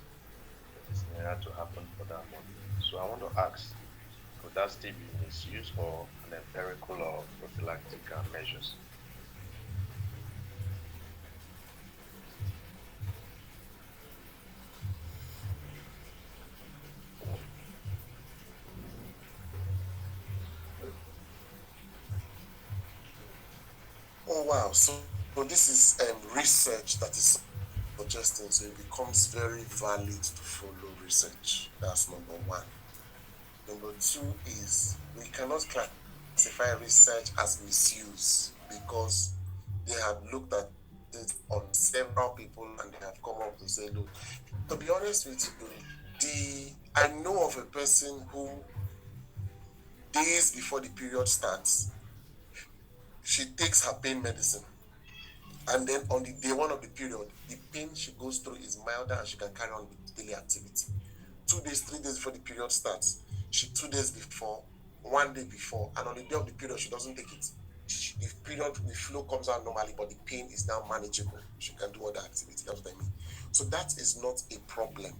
the dysmenorrhea to happen for that month. So I want to ask, could that still be misused or an empirical or prophylactic measures? Oh wow! So this is research that is suggesting, so it becomes very valid to follow research. That's number one. Number two is we cannot classify research as misuse because they have looked at it on several people and they have come up to say, look, to be honest with you, the I know of a person who days before the period starts, she takes her pain medicine. And then on the day one of the period, the pain she goes through is milder and she can carry on with daily activity. 2 days, 3 days before the period starts, 2 days before, 1 day before, and on the day of the period, she doesn't take it. The period, the flow comes out normally, but the pain is now manageable. She can do other activity. That's what I mean. So that is not a problem.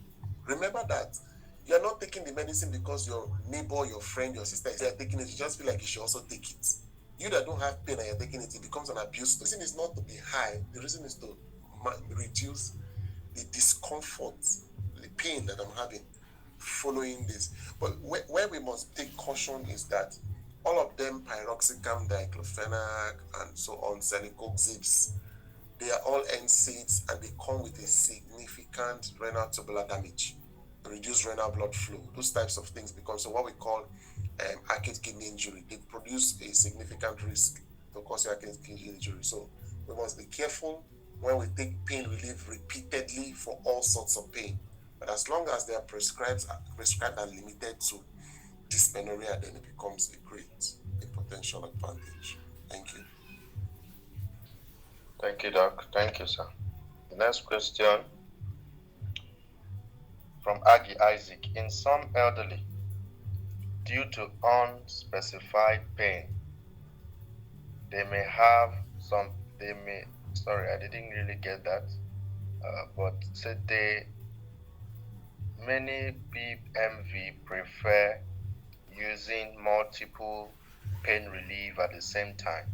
Remember that you're not taking the medicine because your neighbor, your friend, your sister is there taking it. You just feel like you should also take it. You that don't have pain and you're taking it, it becomes an abuse. The reason is not to be high. The reason is to reduce the discomfort, the pain that I'm having following this. But where we must take caution is that all of them, pyroxicam, diclofenac, and so on, celecoxibs, they are all NSAIDs and they come with a significant renal tubular damage, reduced renal blood flow. Those types of things become so what we call acute kidney injury. They produce a significant risk to cause you acute kidney injury. So we must be careful when we take pain relief repeatedly for all sorts of pain. But as long as they are prescribed and limited to dysmenorrhea, then it becomes a potential advantage. Thank you. Thank you, Doc. Thank you, sir. The next question from Aggie Isaac. In some elderly, due to unspecified pain, they may have some, they may, sorry, I didn't really get that, but said many PMV prefer using multiple pain relief at the same time.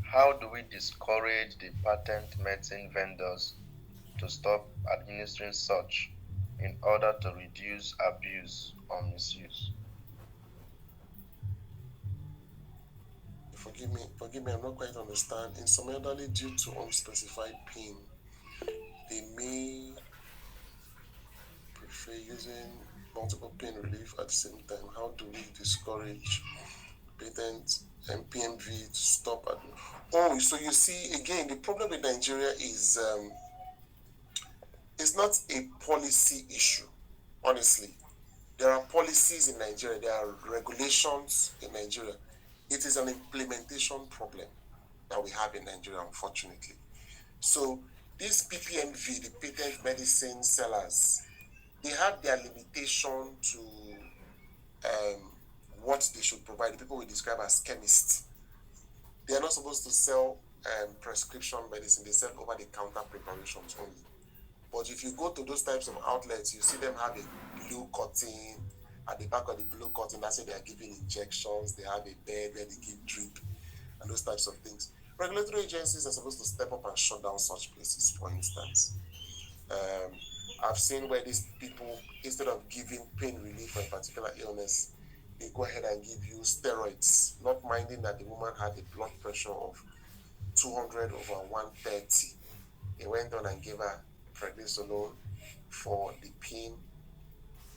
How do we discourage the patent medicine vendors to stop administering such in order to reduce abuse or misuse? Forgive me, I'm not quite understand. In some elderly, due to unspecified pain, they may prefer using multiple pain relief at the same time. How do we discourage patent and PMV to stop at? Oh, so you see, again, the problem with Nigeria is it's not a policy issue, honestly. There are policies in Nigeria, there are regulations in Nigeria. It is an implementation problem that we have in Nigeria, unfortunately. So these PPMV, the patent medicine sellers, they have their limitation to what they should provide. The people we describe as chemists. They are not supposed to sell prescription medicine. They sell over-the-counter preparations only. But if you go to those types of outlets, you see them have a blue curtain. At the back of the blue curtain, that's where they are giving injections. They have a bed where they give drip and those types of things. Regulatory agencies are supposed to step up and shut down such places, for instance. Um, I've seen where these people, instead of giving pain relief for a particular illness, they go ahead and give you steroids, not minding that the woman had a blood pressure of 200 over 130. They went on and gave her prednisolone for the pain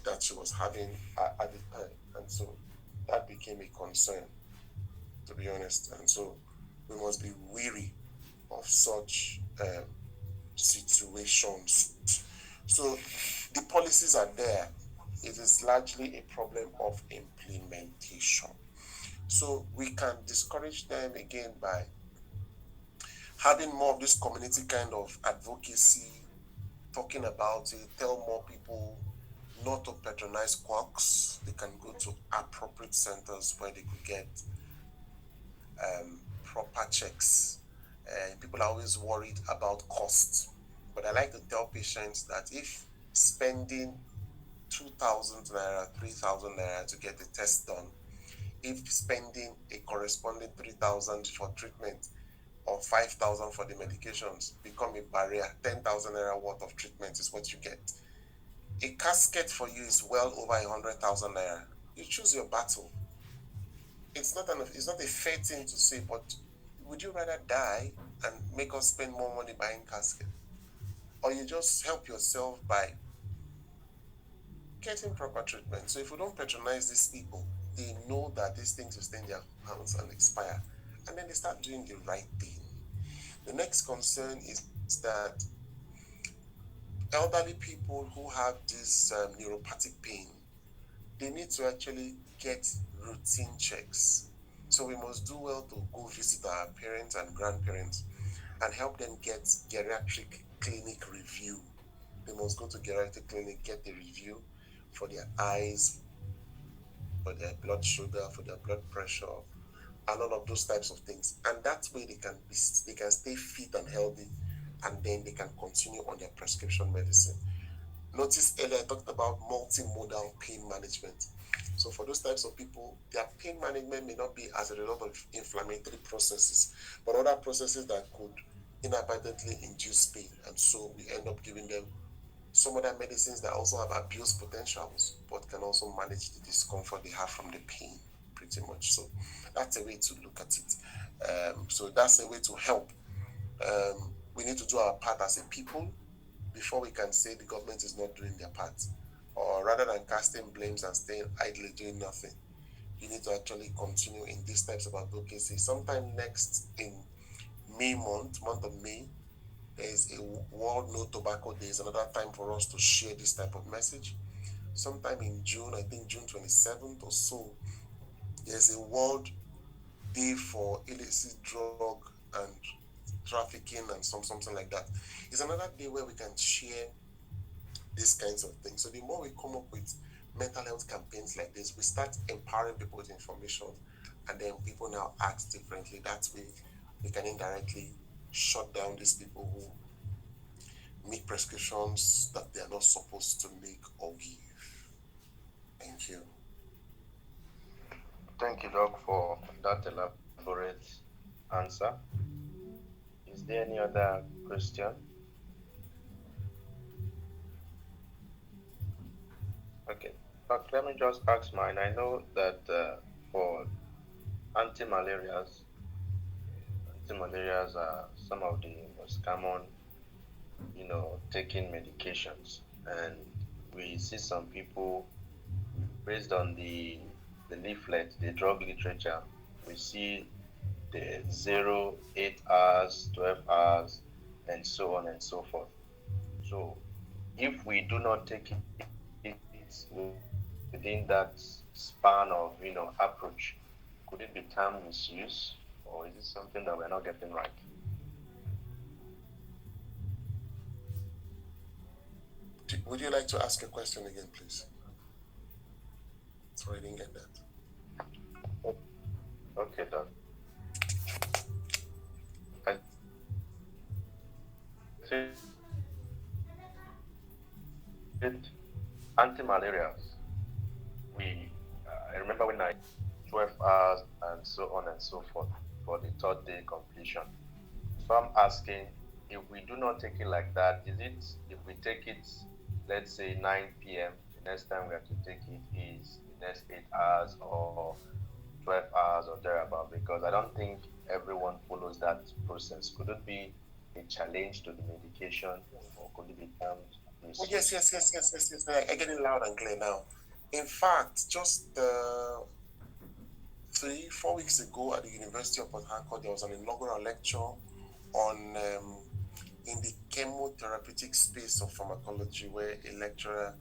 that she was having at the time. And so that became a concern, to be honest. And so we must be weary of such situations. So the policies are there. It is largely a problem of implementation. So we can discourage them again by having more of this community kind of advocacy, talking about it, tell more people not to patronize quacks. They can go to appropriate centers where they could get proper checks. And people are always worried about cost. But I like to tell patients that if spending 2,000 naira, 3,000 naira to get a test done, if spending a corresponding 3,000 for treatment or 5,000 for the medications become a barrier, 10,000 naira worth of treatment is what you get. A casket for you is well over 100,000 naira. You choose your battle. It's not a fair thing to say, but would you rather die and make us spend more money buying casket, or you just help yourself by getting proper treatment? So if we don't patronize these people, they know that these things will stay in their hands and expire, and then they start doing the right thing. The next concern is that elderly people who have this neuropathic pain, they need to actually get routine checks. So we must do well to go visit our parents and grandparents and help them get geriatric clinic review. They must go to geriatric clinic, get the review for their eyes, for their blood sugar, for their blood pressure, and all of those types of things. And that way they can stay fit and healthy, and then they can continue on their prescription medicine. Notice earlier I talked about multimodal pain management. So for those types of people, their pain management may not be as a result of inflammatory processes, but other processes that could inadvertently induce pain. And so we end up giving them some other medicines that also have abuse potentials, but can also manage the discomfort they have from the pain, pretty much. So that's a way to look at it. So that's a way to help. We need to do our part as a people before we can say the government is not doing their part. Or rather than casting blames and staying idly doing nothing, you need to actually continue in these types of advocacy. Sometime next in month of May, there is a World No Tobacco Day. Is another time for us to share this type of message. Sometime in June, I think June 27th or so, there's a World Day for illicit drug and trafficking and something like that. It's another day where we can share these kinds of things. So the more we come up with mental health campaigns like this, we start empowering people with information, and then people now act differently. That way, we can indirectly shut down these people who make prescriptions that they are not supposed to make or give. Thank you. Thank you, Doc, for that elaborate answer. Is there any other question? Okay. Doc, let me just ask mine. I know that for anti-malarials, anti-malarials are some of the most common, taking medications, and we see some people based on the leaflet, the drug literature, we see the 0, 8 hours, 12 hours, and so on and so forth. So if we do not take it within that span of approach, could it be termed misuse, or is it something that we're not getting right? Would you like to ask a question again, please? Sorry, I didn't get that. Okay, Doc. I said anti-malarials. We, I remember when I 12 hours and so on and so forth for the third day completion. So I'm asking, if we do not take it like that, is it if we take it, let's say 9 p.m., the next time we have to take it is the next 8 hours or 12 hours or thereabout? Because I don't think everyone follows that process. Could it be a challenge to the medication, or could it be termed Oh, yes, misuse? yes, yes, yes, yes, yes. I'm getting loud and clear now. In fact, just 3, 4 weeks ago at the University of Port Harcourt, there was an inaugural lecture on in the chemotherapeutic space of pharmacology, where a lecturer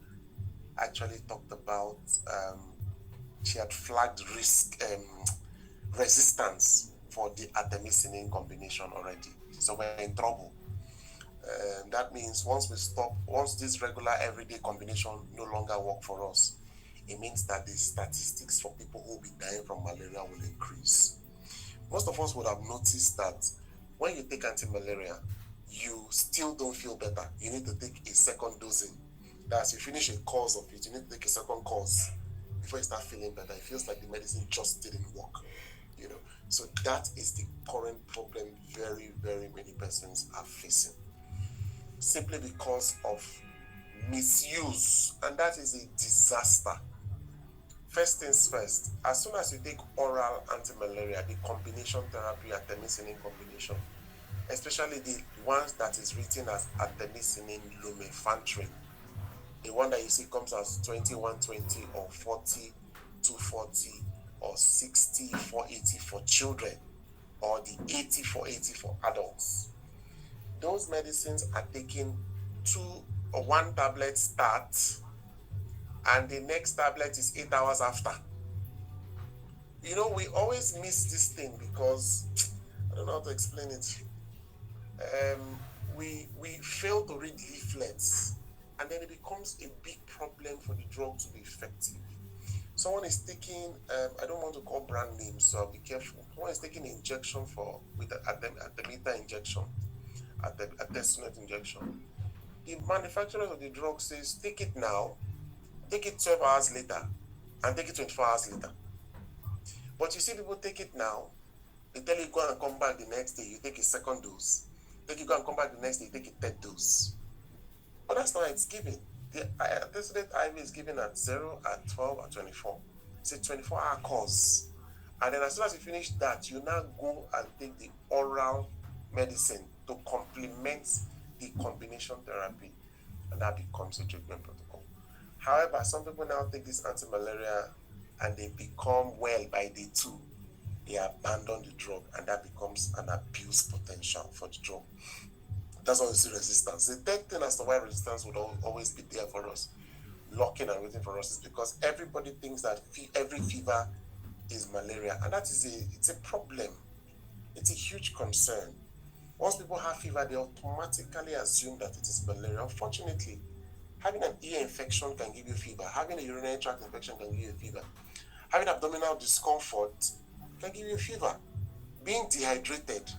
actually talked about she had flagged resistance for the artemisinin combination already. So we're in trouble. That means once this regular everyday combination no longer work for us, it means that the statistics for people who will be dying from malaria will increase. Most of us would have noticed that when you take anti-malaria, you still don't feel better. You need to take a second dosing. That's you finish a course of it, you need to take a second course before you start feeling better. It feels like the medicine just didn't work. You know, so that is the current problem very, very many persons are facing, simply because of misuse, and that is a disaster. First things first, as soon as you take oral anti-malaria, the combination therapy, artemisinin combination, especially the ones that is written as artemisinin lumefantrine, the one that you see comes as 2120 or 40 240 or 60 480 for children, or the 80 480 for adults. Those medicines are taken 1 tablet start, and the next tablet is 8 hours after. We always miss this thing because I don't know how to explain it. We fail to read leaflets, and then it becomes a big problem for the drug to be effective. Someone is taking, I don't want to call brand names, so I'll be careful. Someone is taking injection with artemether injection, artesunate injection. The manufacturer of the drug says, take it now, take it 12 hours later, and take it 24 hours later. But you see people take it now, they tell you go and come back the next day, you take a second dose. Then you go and come back the next day, you take a third dose. But that's not how it's given. The antecedent IV is given at 0, at 12, at 24. It's a 24-hour course. And then as soon as you finish that, you now go and take the oral medicine to complement the combination therapy. And that becomes a treatment protocol. However, some people now take this anti-malaria and they become well by day 2. They abandon the drug, and that becomes an abuse potential for the drug. That's why you see resistance. The third thing as to why resistance would always be there for us, locking and waiting for us, is because everybody thinks that every fever is malaria, and it's a problem. It's a huge concern. Once people have fever, they automatically assume that it is malaria. Unfortunately, having an ear infection can give you fever. Having a urinary tract infection can give you fever. Having abdominal discomfort can give you fever. Being dehydrated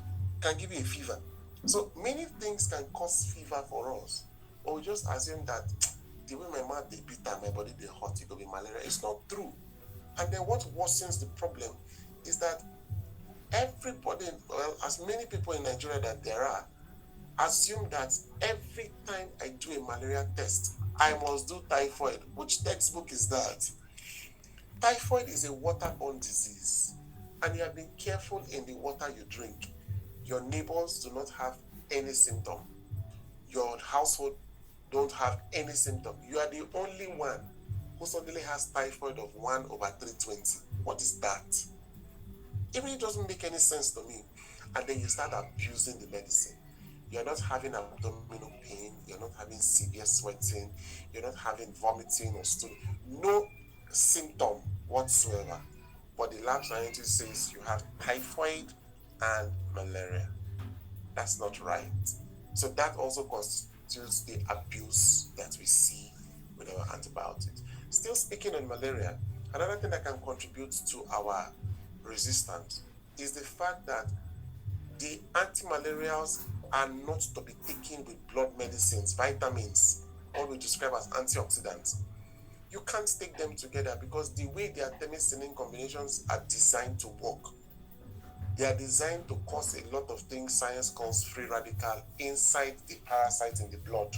can give you a fever. So many things can cause fever for us. But we just assume that the way my mouth they beat and my body they hot, it will be malaria. It's not true. And then what worsens the problem is that everybody, well, as many people in Nigeria that there are, assume that every time I do a malaria test, I must do typhoid. Which textbook is that? Typhoid is a waterborne disease, and you have been careful in the water you drink. Your neighbors do not have any symptom. Your household don't have any symptom. You are the only one who suddenly has typhoid of 1/320. What is that? It really doesn't make any sense to me. And then you start abusing the medicine. You're not having abdominal pain. You're not having severe sweating. You're not having vomiting or stooling. No symptom whatsoever. But the lab scientist says you have typhoid and malaria. That's not right. So that also constitutes the abuse that we see with our antibiotics. Still speaking on malaria, another thing that can contribute to our resistance is the fact that the antimalarials are not to be taken with blood medicines, vitamins, what we describe as antioxidants. You can't take them together because the way the artemisinin combinations are designed to work, They are designed to cause a lot of things science calls free radical inside the parasite in the blood.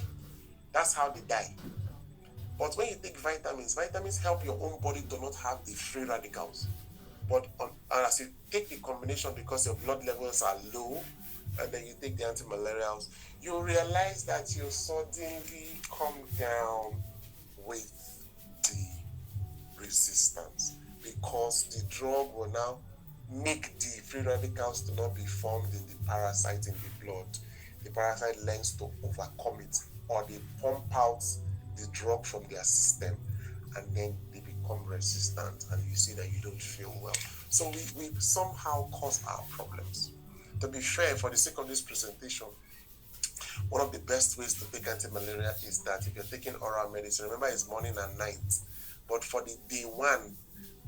That's how they die. But when you take vitamins help your own body to not have the free radicals. But and as you take the combination because your blood levels are low, and then you take the antimalarials, you realize that you suddenly come down with the resistance because the drug will now make the free radicals to not be formed in the parasite in the blood. The parasite learns to overcome it, or they pump out the drug from their system, and then they become resistant, and you see that you don't feel well. So we somehow cause our problems. To be fair, for the sake of this presentation, one of the best ways to take anti-malaria is that if you're taking oral medicine, remember it's morning and night. But for the day one,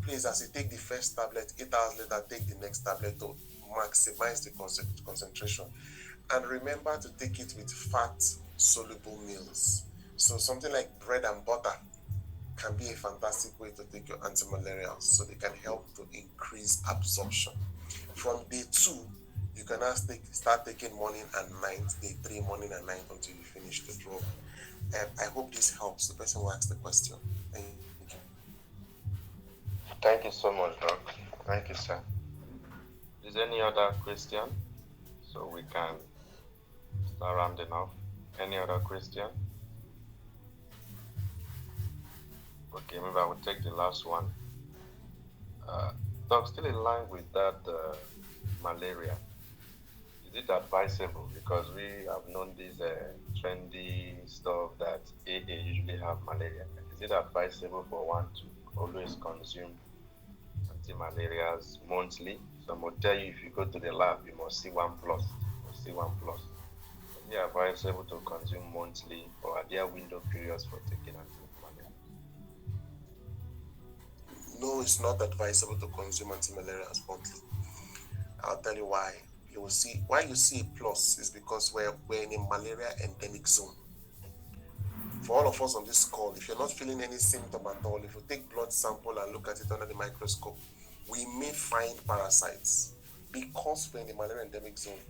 please, as you take the first tablet, 8 hours later, take the next tablet to maximize the concentration. And remember to take it with fat soluble meals. So something like bread and butter can be a fantastic way to take your antimalarials, so they can help to increase absorption. From day 2, you can now start taking morning and night, day 3 morning and night until you finish the drug. I hope this helps the person who asked the question. Thank you. Thank you so much, Doc. Thank you, sir. Is there any other question? So we can start rounding off. Any other question? Okay, maybe I will take the last one. Uh, Doc, still in line with that malaria. Is it advisable? Because we have known this trendy stuff that AA usually have malaria. Is it advisable for one to always consume anti-malarials monthly? Some will tell you if you go to the lab, you must see one plus. You must see one plus. Is it advisable to consume monthly, or are there window periods for taking anti-malaria? No, it's not advisable to consume antimalarials monthly. I'll tell you why. You will see why you see a plus is because we're in a malaria endemic zone. For all of us on this call, if you're not feeling any symptom at all, if you take blood sample and look at it under the microscope, we may find parasites because we're in the malaria endemic zone.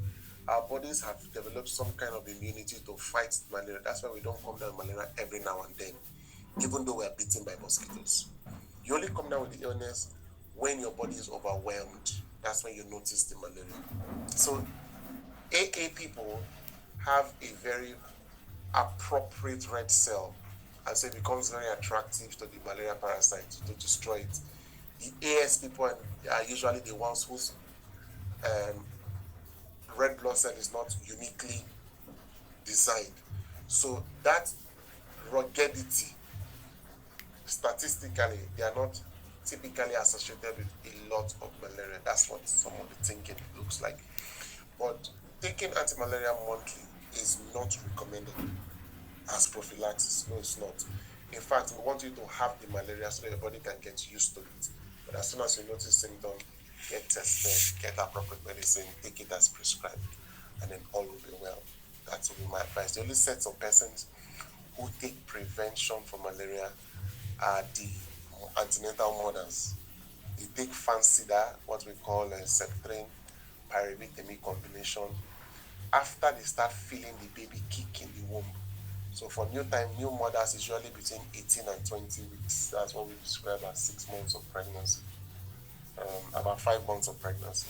Our bodies have developed some kind of immunity to fight malaria. That's why we don't come down with malaria every now and then, even though we're bitten by mosquitoes. You only come down with the illness when your body is overwhelmed. That's when you notice the malaria. So AA people have a very appropriate red cell, and so it becomes very attractive to the malaria parasite to destroy it. The AS people are usually the ones whose red blood cell is not uniquely designed. So that ruggedity, statistically, they are not typically associated with a lot of malaria. That's what some of the thinking looks like. But taking anti-malaria monthly is not recommended as prophylaxis. No, it's not. In fact, we want you to have the malaria so that your body can get used to it. But as soon as you notice symptoms, get tested, get appropriate medicine, take it as prescribed, and then all will be well. That will be my advice. The only sets of persons who take prevention for malaria are the antenatal mothers. They take Fancida, what we call a Septrin pyruvitamic combination, after they start feeling the baby kick in the womb. So for new mothers, it's usually between 18 and 20 weeks. That's what we describe as 6 months of pregnancy, about 5 months of pregnancy.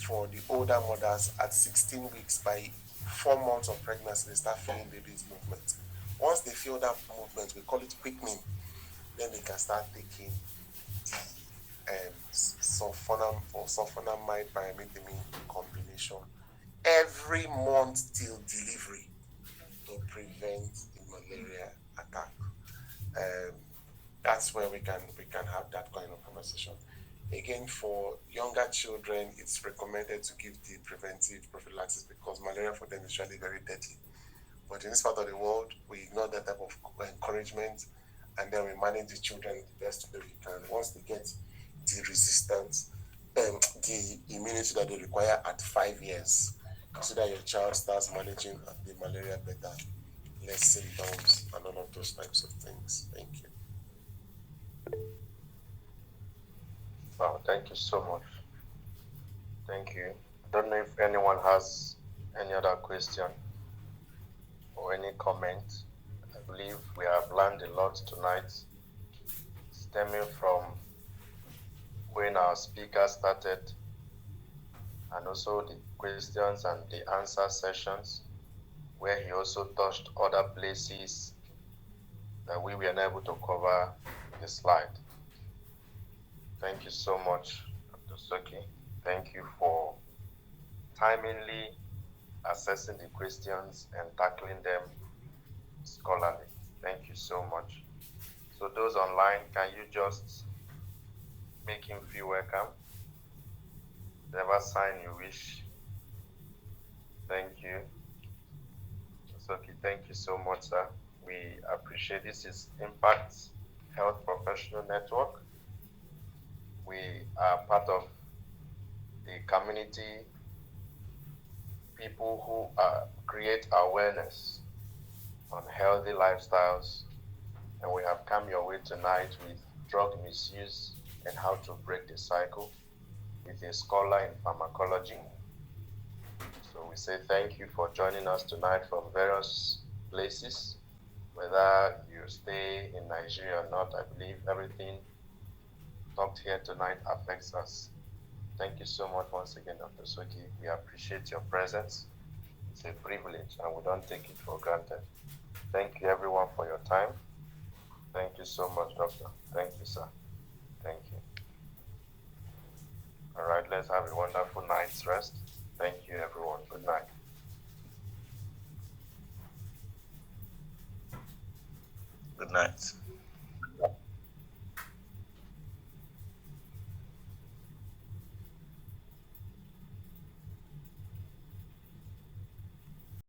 For the older mothers, at 16 weeks, by 4 months of pregnancy, they start feeling baby's movement. Once they feel that movement, we call it quickening, then they can start taking sulfonam or sulfonamide pyrimethamine combination every month till delivery to prevent the malaria attack. Um, that's where we can have that kind of conversation. Again, for younger children, it's recommended to give the preventive prophylaxis because malaria for them is usually very deadly. But in this part of the world, we ignore that type of encouragement, and then we manage the children the best way we can. Once they get the resistance, the immunity that they require at 5 years, so that your child starts managing the malaria better, less symptoms, and all of those types of things. Thank you. Wow, thank you so much. Thank you. I don't know if anyone has any other question or any comment. I believe we have learned a lot tonight, stemming from when our speaker started, and also the questions and the answer sessions, where he also touched other places that we were unable to cover in the slide. Thank you so much, Dr. Soki. Thank you for timely assessing the questions and tackling them scholarly. Thank you so much. So those online, can you just make him feel welcome? Whatever sign you wish. Thank you. Soki, thank you so much, sir. We appreciate this. Is Impact Health Professional Network. We are part of the community, people who create awareness on healthy lifestyles, and we have come your way tonight with drug misuse and how to break the cycle with a scholar in pharmacology. So we say thank you for joining us tonight from various places. Whether you stay in Nigeria or not, I believe everything talked here tonight affects us. Thank you so much once again, Dr. Soki. We appreciate your presence. It's a privilege and we don't take it for granted. Thank you everyone for your time. Thank you so much, Doctor. Thank you, sir. Thank you. All right, let's have a wonderful night's rest. Thank you, everyone. Good night. Good night.